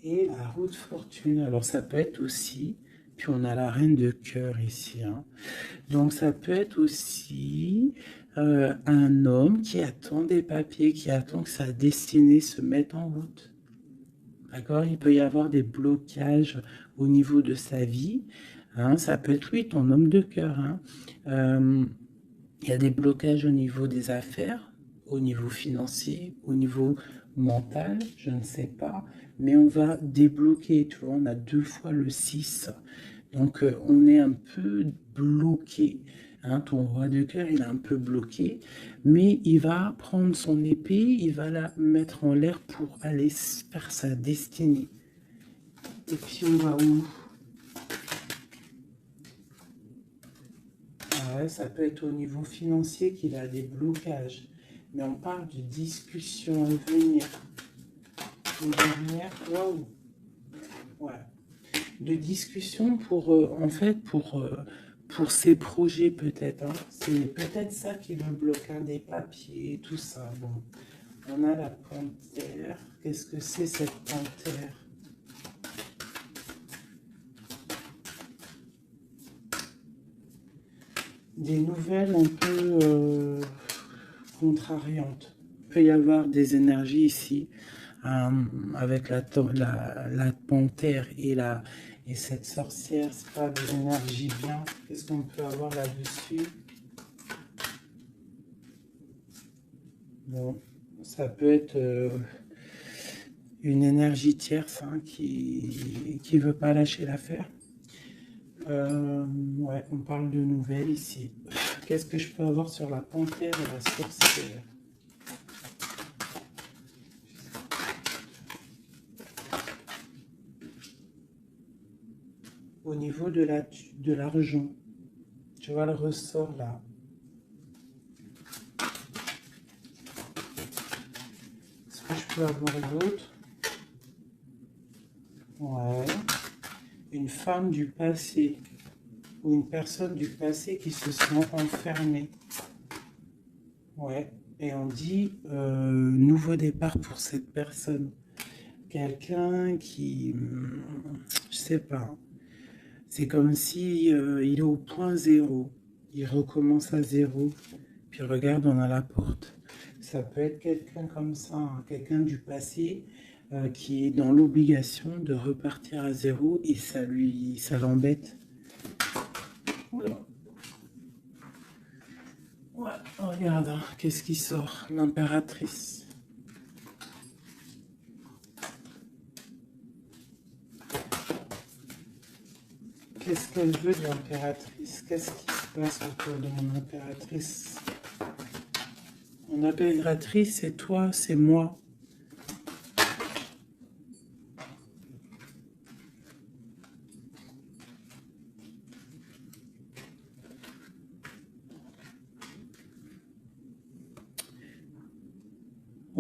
et la roue de fortune. Alors ça peut être aussi, puis on a la reine de cœur ici. Hein. Donc ça peut être aussi un homme qui attend des papiers, qui attend que sa destinée se mette en route. D'accord? Il peut y avoir des blocages au niveau de sa vie. Hein, ça peut être lui, ton homme de cœur. Hein. Il y a des blocages au niveau des affaires, au niveau financier, au niveau mental, je ne sais pas. mais on va débloquer, tu vois, on a 2 fois le 6. Donc, on est un peu bloqué. Hein, ton roi de cœur, il est un peu bloqué, mais il va prendre son épée, il va la mettre en l'air pour aller faire sa destinée. Et puis, on va où? Ouais, ça peut être au niveau financier qu'il a des blocages. Mais on parle de discussions à venir. Une dernière, waouh, ouais. De discussions pour, en fait, pour ses projets peut-être. Hein. C'est peut-être ça qui le bloque, hein, des papiers, tout ça. Bon, on a la panthère. Qu'est-ce que c'est cette panthère? Des nouvelles un peu contrariantes. Il peut y avoir des énergies ici avec la panthère et cette sorcière. C'est pas des énergies bien. Qu'est-ce qu'on peut avoir là-dessus? Bon, ça peut être une énergie tierce hein, qui veut pas lâcher l'affaire. Ouais, on parle de nouvelles ici. Qu'est-ce que je peux avoir sur la panthère et la sorcière? Au niveau de l'argent, tu vois le ressort là. Est-ce que je peux avoir d'autres? Ouais. Une femme du passé ou une personne du passé qui se sent enfermée. Ouais. Et on dit nouveau départ pour cette personne. Quelqu'un qui, je sais pas, c'est comme si il est au point zéro. Il recommence à zéro. Puis regarde, on a la porte. Ça peut être quelqu'un comme ça, hein, quelqu'un du passé qui est dans l'obligation de repartir à zéro et ça l'embête. Oula. Ouais, regarde, hein, qu'est-ce qui sort? L'impératrice. Qu'est-ce qu'elle veut de l'impératrice? Qu'est-ce qui se passe autour de mon impératrice? Mon impératrice, c'est toi, c'est moi.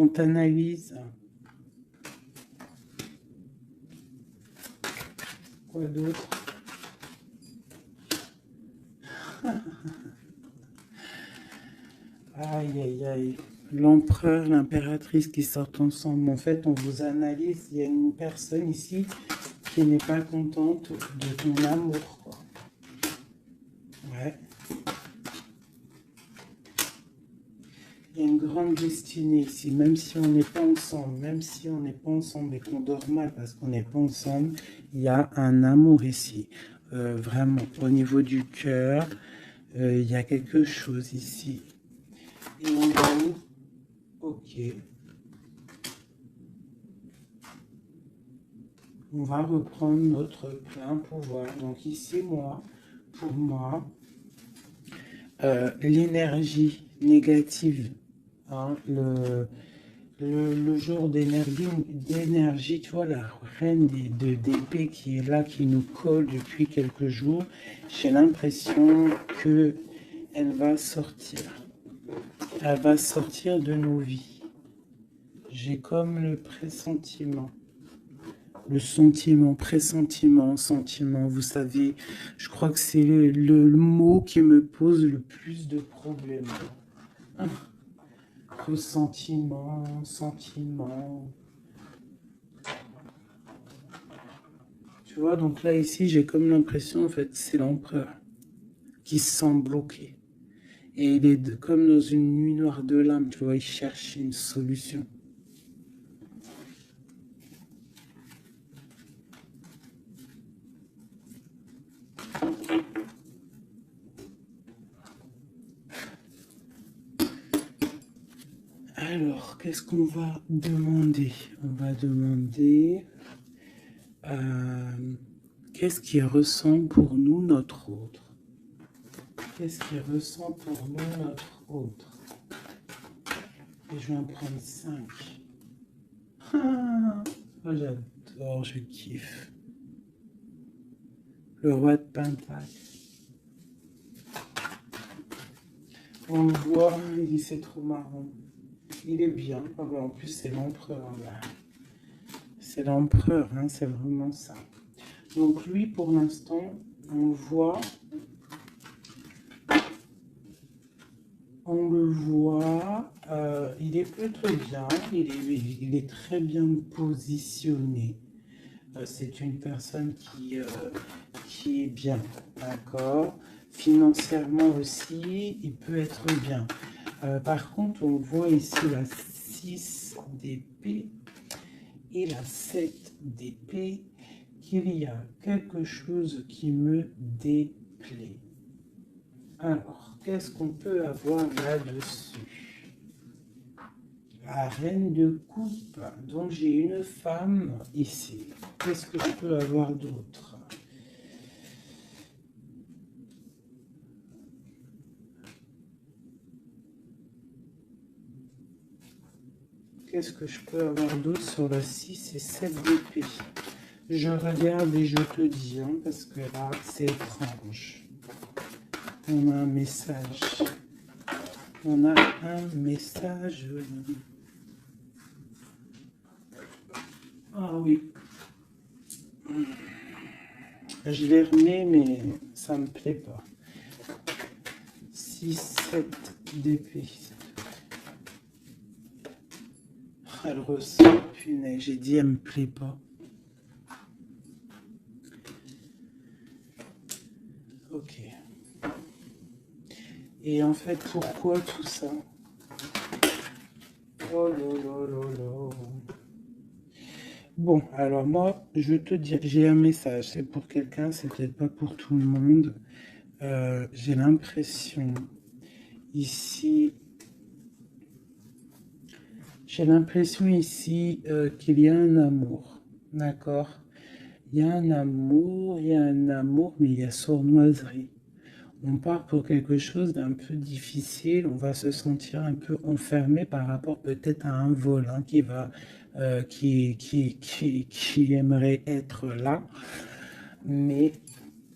On t'analyse. Quoi d'autre? Aïe, aïe, aïe. L'empereur, l'impératrice qui sortent ensemble. En fait, on vous analyse. Il y a une personne ici qui n'est pas contente de ton amour, quoi. Ouais. Il y a une grande destinée ici, même si on n'est pas ensemble, même si on n'est pas ensemble et qu'on dort mal parce qu'on n'est pas ensemble, il y a un amour ici. Vraiment, au niveau du cœur, il y a quelque chose ici. Et on va où? Ok. On va reprendre notre plein pouvoir. Donc ici, moi, pour moi, l'énergie négative, hein, le jour d'énergie, tu vois, la reine d'épée qui est là, qui nous colle depuis quelques jours, j'ai l'impression que elle va sortir. Elle va sortir de nos vies. J'ai comme le pressentiment. Le sentiment, pressentiment, sentiment, vous savez, je crois que c'est le mot qui me pose le plus de problèmes. Ressentiment, sentiment. Tu vois, donc là, ici, j'ai comme l'impression, en fait, c'est l'empereur qui se sent bloqué. Et il est comme dans une nuit noire de l'âme, tu vois, il cherche une solution. Alors, qu'est-ce qu'on va demander? On va demander qu'est-ce qui ressent pour nous notre autre? Qu'est-ce qui ressent pour nous notre autre? Et je vais en prendre 5. Ah, oh, j'adore, je kiffe. Le roi de Pentacle. On le voit, il dit c'est trop marrant. Il est bien. Ah ben, en plus, c'est l'empereur. C'est l'empereur, hein, c'est vraiment ça. Donc lui, pour l'instant, on le voit, il est plutôt bien, il est très bien positionné. C'est une personne qui est bien, d'accord. Financièrement aussi, il peut être bien. Par contre, on voit ici la 6 d'épée et la 7 d'épée, qu'il y a quelque chose qui me déplaît. Alors, qu'est-ce qu'on peut avoir là-dessus? La reine de coupe. Donc, j'ai une femme ici. Qu'est-ce que je peux avoir d'autre? Qu'est-ce que je peux avoir d'autre sur la 6 et 7 d'épée? Je regarde et je te dis, hein, parce que là, c'est étrange. On a un message. On a un message. Ah oui. Je l'ai remis, mais ça me plaît pas. 6, 7 d'épée. Elle ressent, punaise, j'ai dit, elle me plaît pas. Ok. Et en fait, pourquoi tout ça? Oh là là là là. Bon, alors moi, je te dis, j'ai un message. C'est pour quelqu'un, c'est peut-être pas pour tout le monde. J'ai l'impression ici, qu'il y a un amour, d'accord? Il y a un amour, mais il y a sournoiserie. On part pour quelque chose d'un peu difficile, on va se sentir un peu enfermé par rapport peut-être à un vol, hein, qui aimerait être là. Mais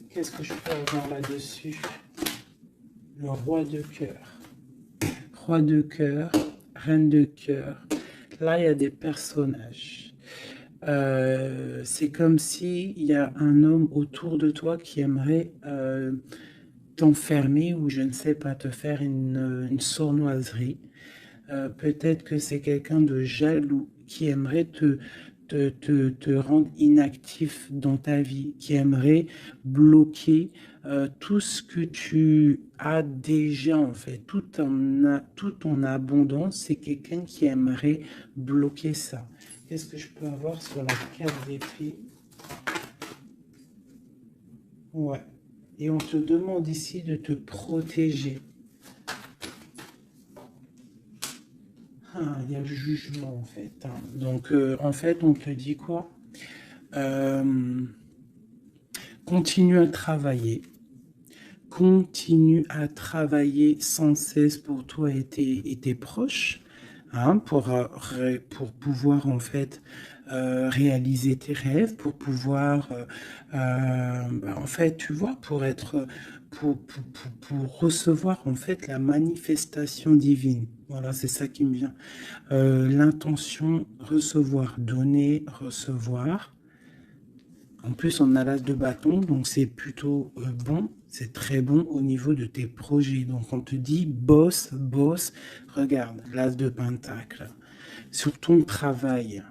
qu'est-ce que je peux avoir là-dessus? Le roi de cœur. Roi de cœur, reine de cœur. Là, il y a des personnages. C'est comme s'il y a un homme autour de toi qui aimerait t'enfermer ou je ne sais pas, te faire une sournoiserie. Peut-être que c'est quelqu'un de jaloux qui aimerait te rendre inactif dans ta vie, qui aimerait bloquer tout ce que tu as déjà en fait, tout en abondance. C'est quelqu'un qui aimerait bloquer ça. Qu'est-ce que je peux avoir sur la carte d'épée? Ouais. Et on te demande ici de te protéger. Ah, il y a le jugement en fait, hein. Donc en fait, on te dit quoi? Continue à travailler. Continue à travailler sans cesse pour toi et tes proches, hein, pour pouvoir en fait réaliser tes rêves, pour pouvoir en fait, tu vois, pour recevoir en fait la manifestation divine. Voilà, c'est ça qui me vient. L'intention, recevoir, donner, recevoir. En plus, on a l'as de bâton, donc c'est plutôt bon, c'est très bon au niveau de tes projets. Donc on te dit, bosse, bosse, regarde, l'as de pentacle. Sur ton travail,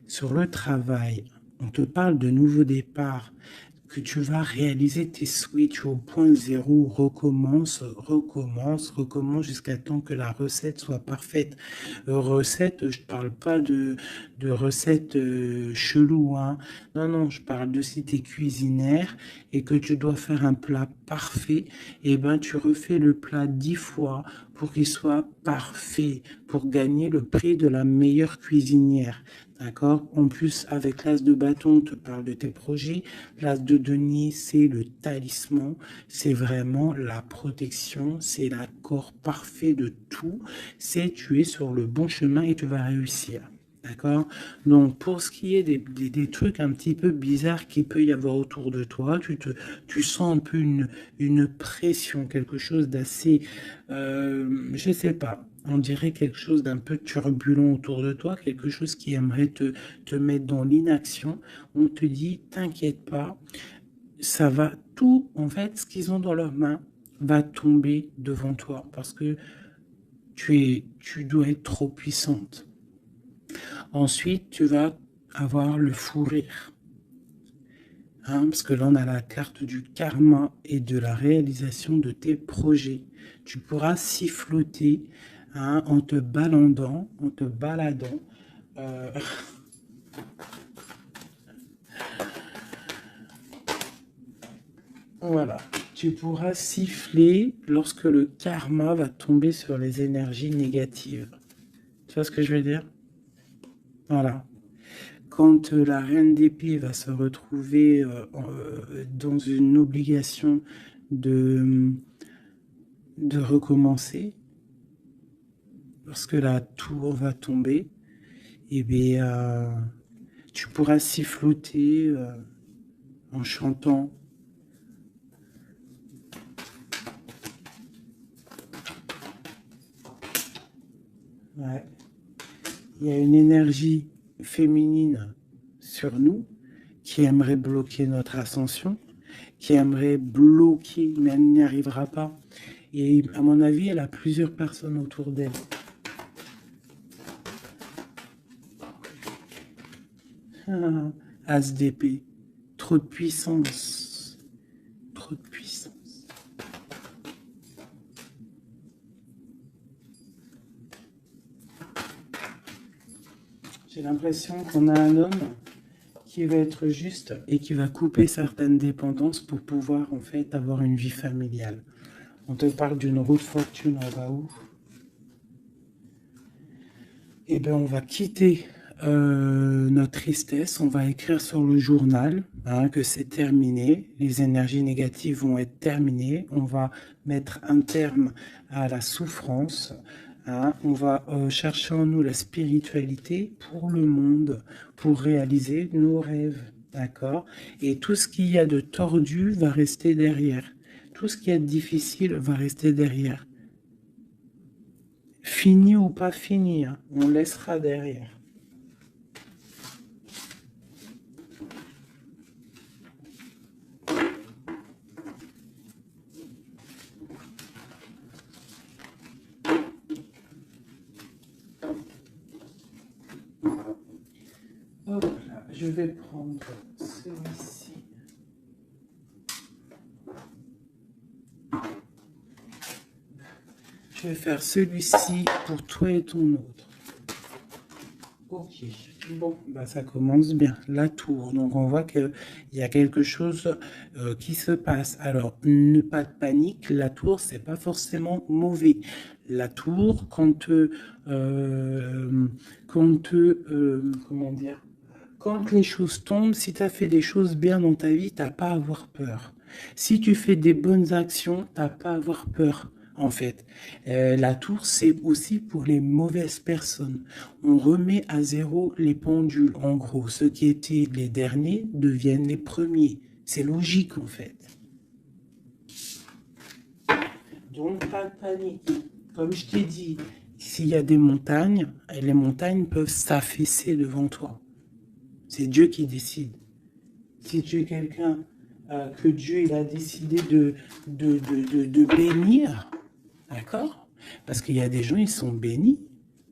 sur le travail, on te parle de nouveau départ, que tu vas réaliser tes switches au point zéro, recommence, recommence, recommence jusqu'à temps que la recette soit parfaite. Recette, je parle pas de recette chelou, hein. Non, non, je parle de si tu es cuisinière et que tu dois faire un plat parfait, et ben tu refais le plat 10 fois pour qu'il soit parfait, pour gagner le prix de la meilleure cuisinière. D'accord? En plus, avec l'as de bâton, on te parle de tes projets. L'as de denier, c'est le talisman. C'est vraiment la protection. C'est l'accord parfait de tout. C'est tu es sur le bon chemin et tu vas réussir. D'accord? Donc, pour ce qui est des trucs un petit peu bizarres qu'il peut y avoir autour de toi, tu sens un peu une pression, quelque chose d'assez, je sais pas, on dirait quelque chose d'un peu turbulent autour de toi, quelque chose qui aimerait te mettre dans l'inaction. On te dit, t'inquiète pas, ça va, tout, en fait, ce qu'ils ont dans leurs mains va tomber devant toi parce que tu dois être trop puissante. Ensuite, tu vas avoir le fou rire. Hein, parce que là, on a la carte du karma et de la réalisation de tes projets. Tu pourras siffloter, hein, en te baladant, euh, voilà. Tu pourras siffler lorsque le karma va tomber sur les énergies négatives. Tu vois ce que je veux dire? Voilà. Quand la reine d'épée va se retrouver dans une obligation de, de recommencer, lorsque la tour va tomber, eh bien, tu pourras siffloter en chantant. Ouais. Il y a une énergie féminine sur nous qui aimerait bloquer notre ascension, qui aimerait bloquer, mais elle n'y arrivera pas. Et à mon avis, elle a plusieurs personnes autour d'elle. Ah, As d'épée, trop de puissance, trop de puissance. J'ai l'impression qu'on a un homme qui va être juste et qui va couper certaines dépendances pour pouvoir en fait avoir une vie familiale. On te parle d'une roue de fortune, on va où? Eh bien, on va quitter notre tristesse, on va écrire sur le journal hein, que c'est terminé, les énergies négatives vont être terminées, on va mettre un terme à la souffrance, hein, on va chercher en nous la spiritualité pour le monde, pour réaliser nos rêves, d'accord? Et tout ce qu'il y a de tordu va rester derrière, tout ce qui est difficile va rester derrière. Fini ou pas fini, hein, on laissera derrière. Hop là, je vais prendre celui-ci. Je vais faire celui-ci pour toi et ton autre. Ok, bon, bah ça commence bien. La tour, donc on voit qu'il y a quelque chose qui se passe. Alors, ne pas de panique, la tour, c'est pas forcément mauvais. La tour, comment dire, quand les choses tombent, si tu as fait des choses bien dans ta vie, t'as pas à avoir peur. Si tu fais des bonnes actions, t'as pas à avoir peur. En fait, la tour, c'est aussi pour les mauvaises personnes. On remet à zéro les pendules. En gros, ceux qui étaient les derniers deviennent les premiers. C'est logique, en fait. Donc, pas de panique. Comme je t'ai dit, s'il y a des montagnes, les montagnes peuvent s'affaisser devant toi. C'est Dieu qui décide. Si tu es quelqu'un que Dieu il a décidé de bénir, d'accord? Parce qu'il y a des gens, ils sont bénis.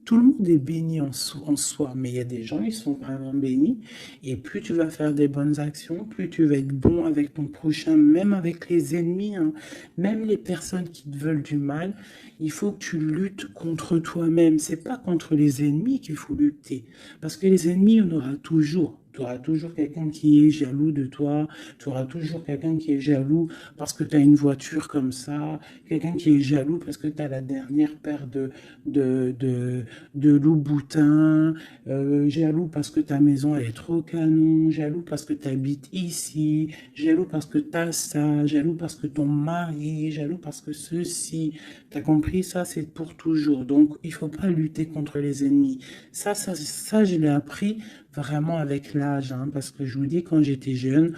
Tout le monde est béni en soi, mais il y a des gens, ils sont vraiment bénis. Et plus tu vas faire des bonnes actions, plus tu vas être bon avec ton prochain, même avec les ennemis, hein, même les personnes qui te veulent du mal. Il faut que tu luttes contre toi-même. C'est pas contre les ennemis qu'il faut lutter. Parce que les ennemis, on aura toujours. De Tu auras toujours quelqu'un qui est jaloux de toi, tu auras toujours quelqu'un qui est jaloux parce que tu as une voiture comme ça, quelqu'un qui est jaloux parce que tu as la dernière paire de, de, de Louboutin, jaloux parce que ta maison elle est trop canon, jaloux parce que tu habites ici, jaloux parce que tu as ça, jaloux parce que ton mari, jaloux parce que ceci. T'as compris, ça c'est pour toujours. Donc il faut pas lutter contre les ennemis. Ça je l'ai appris vraiment avec l'âge, hein, parce que je vous dis, quand j'étais jeune,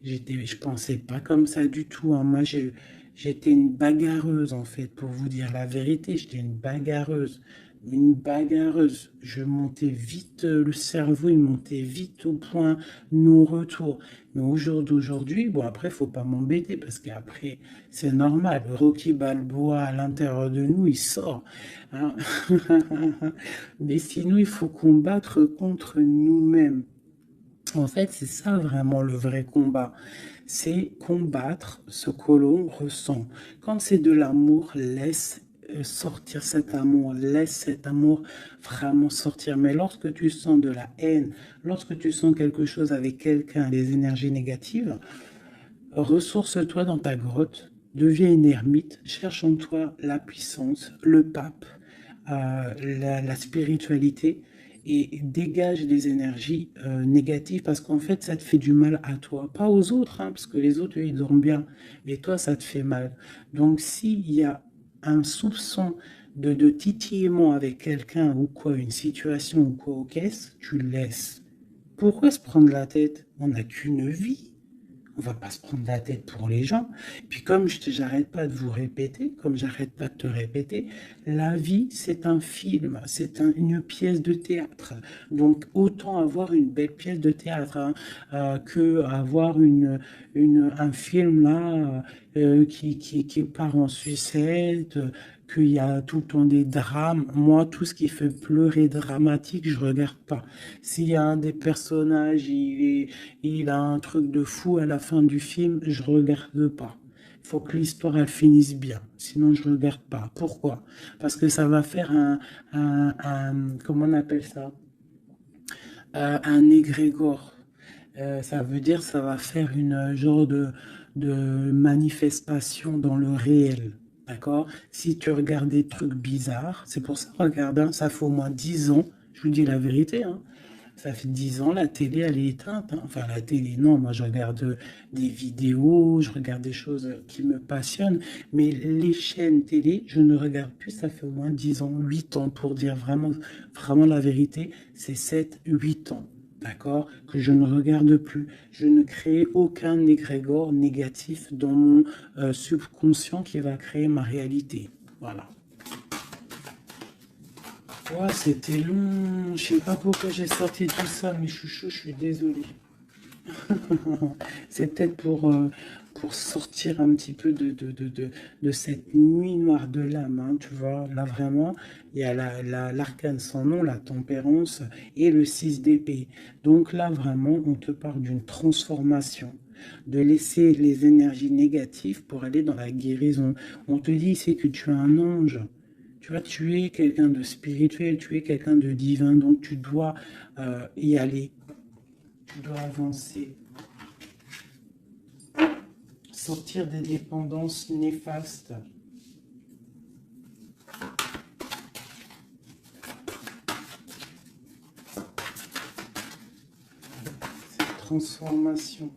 je pensais pas comme ça du tout, hein. Moi, j'étais une bagarreuse, en fait, pour vous dire la vérité. J'étais une bagarreuse. Une bagarreuse. Je montais vite, le cerveau, il montait vite au point non-retour. Mais au jour d'aujourd'hui, bon, après, faut pas m'embêter parce qu'après, c'est normal. Rocky Balboa, à l'intérieur de nous, il sort, hein. Mais sinon, il faut combattre contre nous-mêmes. En fait, c'est ça vraiment le vrai combat. C'est combattre ce que l'on ressent. Quand c'est de l'amour, laisse sortir cet amour, laisse cet amour vraiment sortir. Mais lorsque tu sens de la haine, lorsque tu sens quelque chose avec quelqu'un, les énergies négatives, ressource-toi dans ta grotte, deviens une ermite, cherche en toi la puissance, le pape, la spiritualité et dégage des énergies négatives parce qu'en fait ça te fait du mal à toi, pas aux autres, hein, parce que les autres eux, ils dorment bien, mais toi ça te fait mal. Donc s'il y a un soupçon de titillement avec quelqu'un ou quoi, une situation ou quoi aux caisses, tu le laisses. Pourquoi se prendre la tête? On n'a qu'une vie. On va pas se prendre la tête pour les gens. Puis comme j'arrête pas de vous répéter, comme j'arrête pas de te répéter, la vie c'est un film, c'est une pièce de théâtre. Donc autant avoir une belle pièce de théâtre, hein, que avoir un film là qui part en sucette, qu'il y a tout le temps des drames. Moi, tout ce qui fait pleurer dramatique, je regarde pas. S'il y a un des personnages, il a un truc de fou à la fin du film, je regarde pas. Il faut que l'histoire elle finisse bien, sinon je regarde pas. Pourquoi? Parce que ça va faire comment on appelle ça? Un égrégore. Ça veut dire ça va faire une genre de manifestation dans le réel. D'accord? Si tu regardes des trucs bizarres, c'est pour ça, regarde, hein, ça fait au moins 10 ans, je vous dis la vérité, hein, ça fait 10 ans, la télé, elle est éteinte, hein. Enfin, la télé, non, moi je regarde des vidéos, je regarde des choses qui me passionnent, mais les chaînes télé, je ne regarde plus, ça fait au moins 10 ans, 8 ans, pour dire vraiment, vraiment la vérité, c'est 7, 8 ans. D'accord? Que je ne regarde plus. Je ne crée aucun égrégore négatif dans mon subconscient qui va créer ma réalité. Voilà. Ouais, c'était long. Je sais pas pourquoi j'ai sorti tout ça, mes chouchous, je suis désolé. C'est peut-être pour sortir un petit peu de cette nuit noire de l'âme, hein, tu vois. Là, vraiment, il y a l'arcane sans nom, la tempérance et le 6 d'épée. Donc là, vraiment, on te parle d'une transformation, de laisser les énergies négatives pour aller dans la guérison. On te dit, c'est que tu es un ange. Tu vois, tu es quelqu'un de spirituel, tu es quelqu'un de divin, donc tu dois y aller, tu dois avancer, sortir des dépendances néfastes. Cette transformation,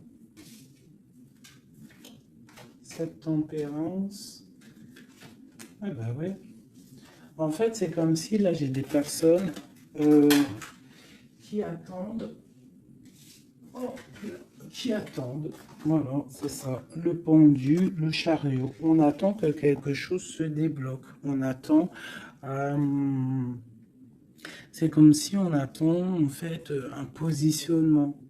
cette tempérance. Ah bah ouais. En fait, c'est comme si là j'ai des personnes qui attendent. Oh, qui attendent. Voilà, c'est ça. Le pendu, le chariot. On attend que quelque chose se débloque. On attend. C'est comme si on attend en fait un positionnement.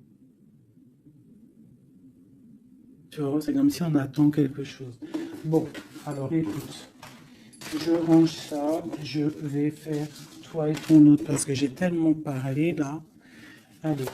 Tu vois, c'est comme si on attend quelque chose. Bon, alors écoute, je range ça. Je vais faire toi et ton autre parce que j'ai tellement parlé là. Allez.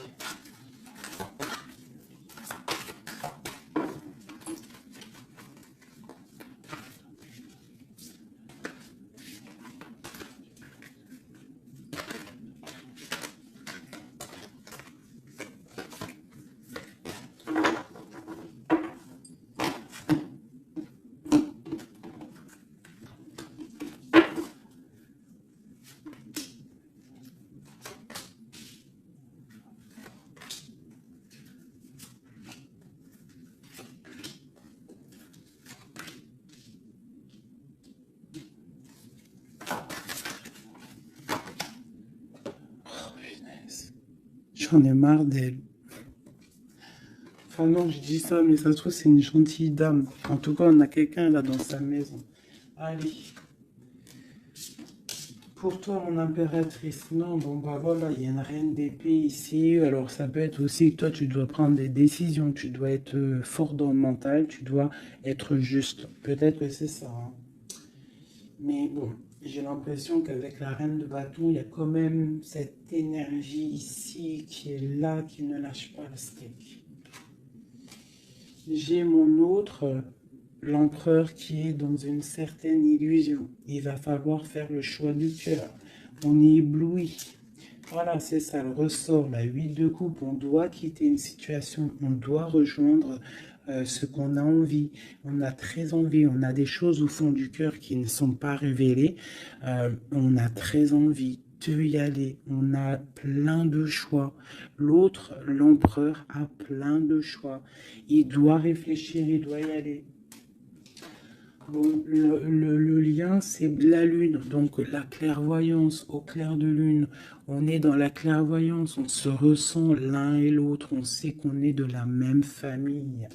j'en ai marre d'elle. Enfin non, je dis ça, mais ça se trouve, c'est une gentille dame. En tout cas, on a quelqu'un là dans sa maison. Allez. Pour toi, mon impératrice, non, bon bah voilà, il y a une reine d'épée ici. Alors ça peut être aussi que toi, tu dois prendre des décisions. Tu dois être fort dans le mental, tu dois être juste. Peut-être que c'est ça, hein. Mais bon, j'ai l'impression qu'avec la reine de bâton, il y a quand même cette énergie ici qui est là, qui ne lâche pas le steak. J'ai mon autre, l'empereur, qui est dans une certaine illusion. Il va falloir faire le choix du cœur. On est ébloui. Voilà, c'est ça le ressort, la 8 de coupe. On doit quitter une situation, on doit rejoindre ce qu'on a envie. On a très envie, on a des choses au fond du cœur qui ne sont pas révélées. On a très envie de y aller. On a plein de choix. L'autre, l'empereur, a plein de choix. Il doit réfléchir, il doit y aller. Bon, le lien, c'est la lune, donc la clairvoyance au clair de lune. On est dans la clairvoyance, on se ressent l'un et l'autre, on sait qu'on est de la même famille.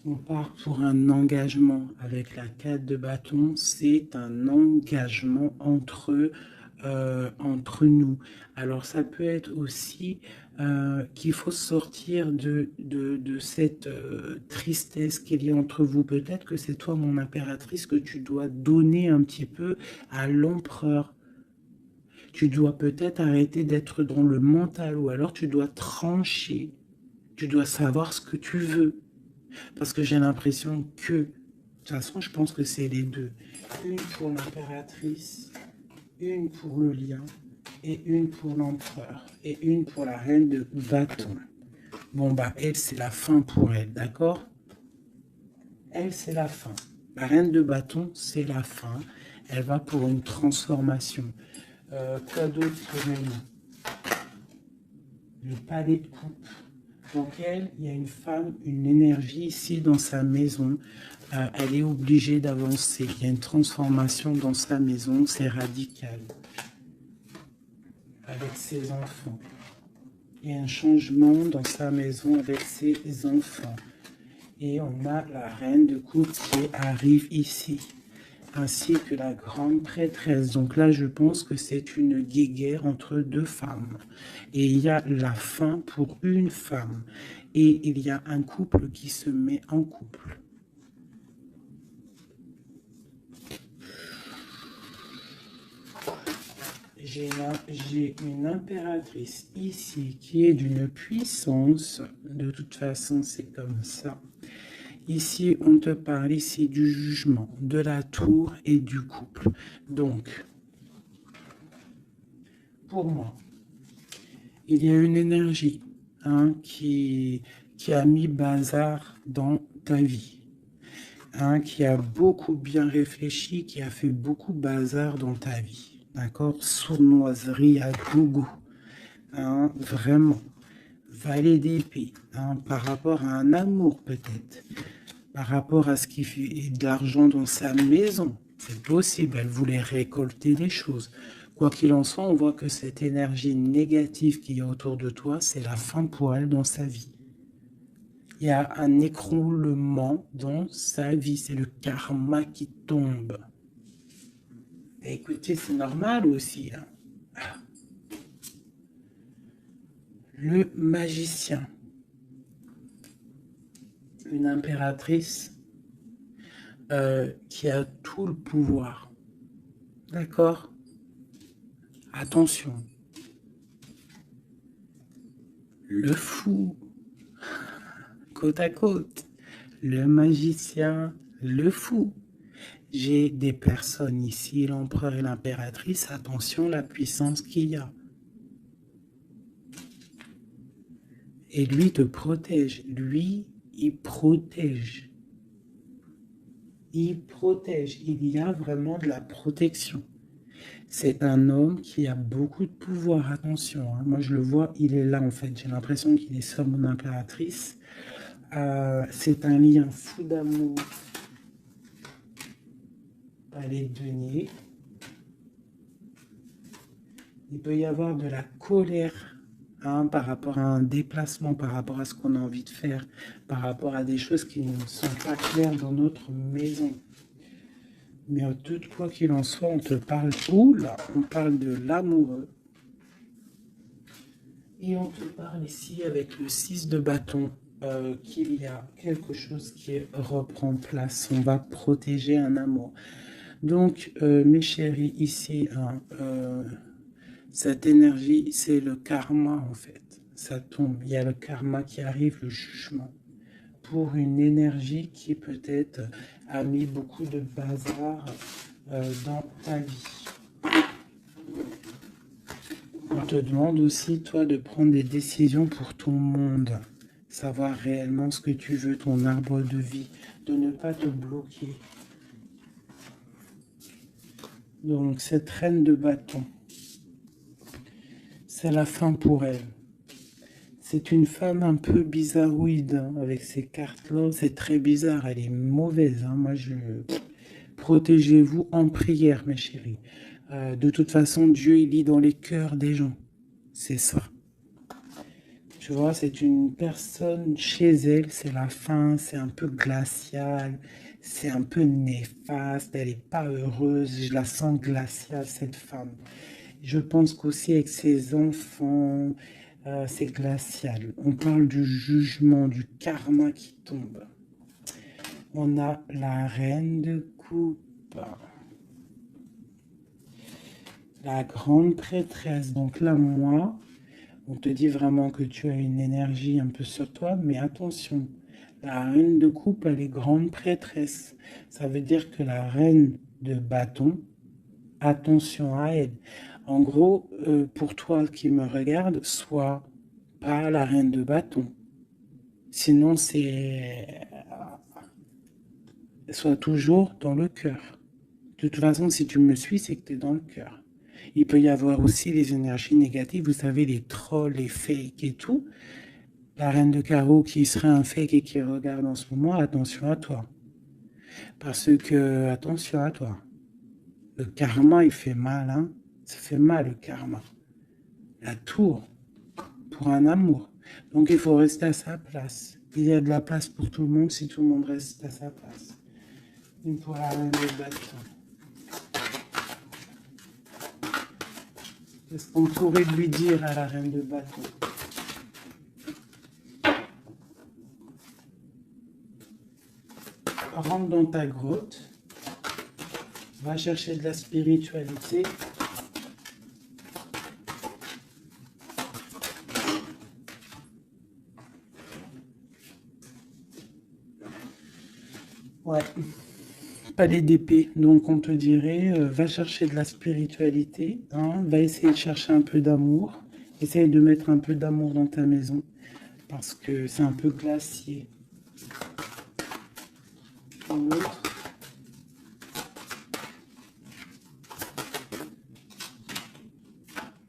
On part pour un engagement avec la 4 de bâton, c'est un engagement entre nous. Alors ça peut être aussi qu'il faut sortir de cette tristesse qu'il y a entre vous. Peut-être que c'est toi, mon impératrice, que tu dois donner un petit peu à l'empereur. Tu dois peut-être arrêter d'être dans le mental, ou alors tu dois trancher. Tu dois savoir ce que tu veux. Parce que j'ai l'impression que, de toute façon, je pense que c'est les deux. Une pour l'impératrice, une pour le lien, et une pour l'empereur, et une pour la reine de bâton. Bon, bah, elle, c'est la fin pour elle, d'accord? Elle, c'est la fin. La reine de bâton, c'est la fin. Elle va pour une transformation. Quoi d'autre que le palais de coupe. Donc elle, il y a une femme, une énergie ici dans sa maison. Elle est obligée d'avancer. Il y a une transformation dans sa maison, c'est radical. Avec ses enfants. Il y a un changement dans sa maison avec ses enfants. Et on a la reine de coupe qui arrive ici, ainsi que la grande prêtresse. Donc là, je pense que c'est une guéguerre entre deux femmes. Et il y a la fin pour une femme. Et il y a un couple qui se met en couple. J'ai une impératrice ici qui est d'une puissance. De toute façon, c'est comme ça. Ici, on te parle ici du jugement, de la tour et du couple. Donc, pour moi, il y a une énergie qui a mis bazar dans ta vie. Qui a beaucoup bien réfléchi, qui a fait beaucoup bazar dans ta vie. D'accord? Sournoiserie à gogo. Vraiment. Valet d'épée. Par rapport à un amour, peut-être. Par rapport à ce qui fait de l'argent dans sa maison. C'est possible. Elle voulait récolter des choses. Quoi qu'il en soit, on voit que cette énergie négative qu'il y a autour de toi, c'est la fin pour elle dans sa vie. Il y a un écroulement dans sa vie. C'est le karma qui tombe. Et écoutez, c'est normal aussi. Le magicien. Une impératrice qui a tout le pouvoir. D'accord? Attention. Le fou. Côte à côte. Le magicien, le fou. J'ai des personnes ici, l'empereur et l'impératrice. Attention la puissance qu'il y a. Et lui te protège. Lui, il protège. Il protège. Il y a vraiment de la protection. C'est un homme qui a beaucoup de pouvoir. Attention, moi je le vois, il est là en fait. J'ai l'impression qu'il est sur mon impératrice. C'est un lien fou d'amour. Palais de denier. Il peut y avoir de la colère hein, par rapport à un déplacement, par rapport à ce qu'on a envie de faire, par rapport à des choses qui ne sont pas claires dans notre maison. Mais de quoi qu'il en soit, on te parle, oula, on parle de l'amoureux. Et on te parle ici avec le 6 de bâton qu'il y a quelque chose qui reprend place. On va protéger un amour. Donc, mes chéris, ici, hein, cette énergie, c'est le karma en fait. Ça tombe. Il y a le karma qui arrive, le jugement. Pour une énergie qui peut-être a mis beaucoup de bazar dans ta vie. On te demande aussi, toi, de prendre des décisions pour ton monde. Savoir réellement ce que tu veux, ton arbre de vie. De ne pas te bloquer. Donc, cette reine de bâton, c'est la fin pour elle. C'est une femme un peu bizarroïde, hein, avec ces cartes-là. C'est très bizarre, elle est mauvaise. Hein. Moi, protégez-vous en prière, mes chéris. De toute façon, Dieu, il lit dans les cœurs des gens. C'est ça. Tu vois, c'est une personne chez elle, c'est la fin, c'est un peu glacial, c'est un peu néfaste, elle n'est pas heureuse, je la sens glaciale, cette femme. Je pense qu'aussi avec ses enfants, c'est glacial. On parle du jugement, du karma qui tombe. On a la reine de coupe. La grande prêtresse. Donc là, moi, on te dit vraiment que tu as une énergie un peu sur toi, mais attention, la reine de coupe, elle est grande prêtresse. Ça veut dire que la reine de bâton, attention à elle. En gros, pour toi qui me regarde, sois pas la reine de bâton. Sinon, sois toujours dans le cœur. De toute façon, si tu me suis, c'est que tu es dans le cœur. Il peut y avoir aussi les énergies négatives, vous savez, les trolls, les fakes et tout. La reine de carreau qui serait un fake et qui regarde en ce moment, attention à toi. Parce que, attention à toi. Le karma, il fait mal, hein. Ça fait mal, le karma. La tour, pour un amour. Donc, il faut rester à sa place. Il y a de la place pour tout le monde si tout le monde reste à sa place. Une pour la reine de bâton. Qu'est-ce qu'on pourrait lui dire à la reine de bâton? Rentre dans ta grotte, va chercher de la spiritualité. Ouais, palais d'épée, donc on te dirait, va chercher de la spiritualité, hein, va essayer de chercher un peu d'amour, essaye de mettre un peu d'amour dans ta maison, parce que c'est un peu glacier.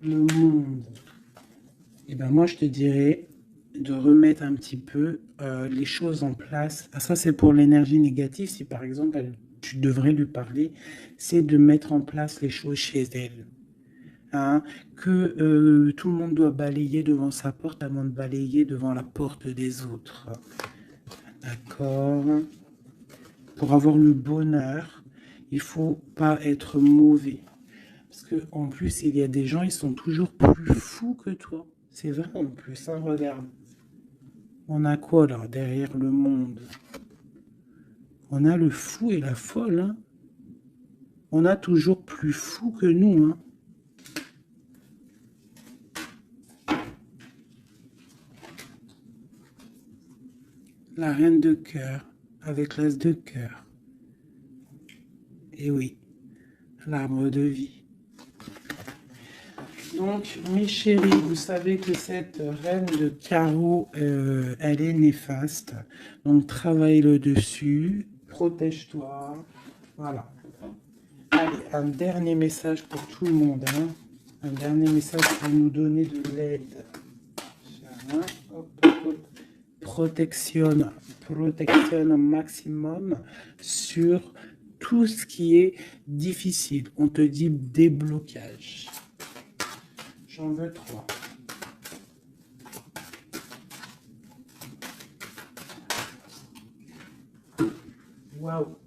Le monde. Et ben moi je te dirais de remettre un petit peu les choses en place. Ah, ça c'est pour l'énergie négative. Si par exemple tu devrais lui parler, c'est de mettre en place les choses chez elle. Hein, que tout le monde doit balayer devant sa porte avant de balayer devant la porte des autres. D'accord. Pour avoir le bonheur, il faut pas être mauvais. Parce que en plus, il y a des gens, ils sont toujours plus fous que toi. C'est vrai en plus, hein, regarde. On a quoi là, derrière le monde? On a le fou et la folle, hein. On a toujours plus fou que nous, hein. La reine de cœur, avec l'as de cœur. Et oui, l'arbre de vie. Donc, mes chéris, vous savez que cette reine de carreau, elle est néfaste. Donc, travaille le dessus, protège-toi. Voilà. Allez, un dernier message pour tout le monde. Hein. Un dernier message pour nous donner de l'aide. Protection maximum sur tout ce qui est difficile. On te dit déblocage. J'en veux 3. Waouh.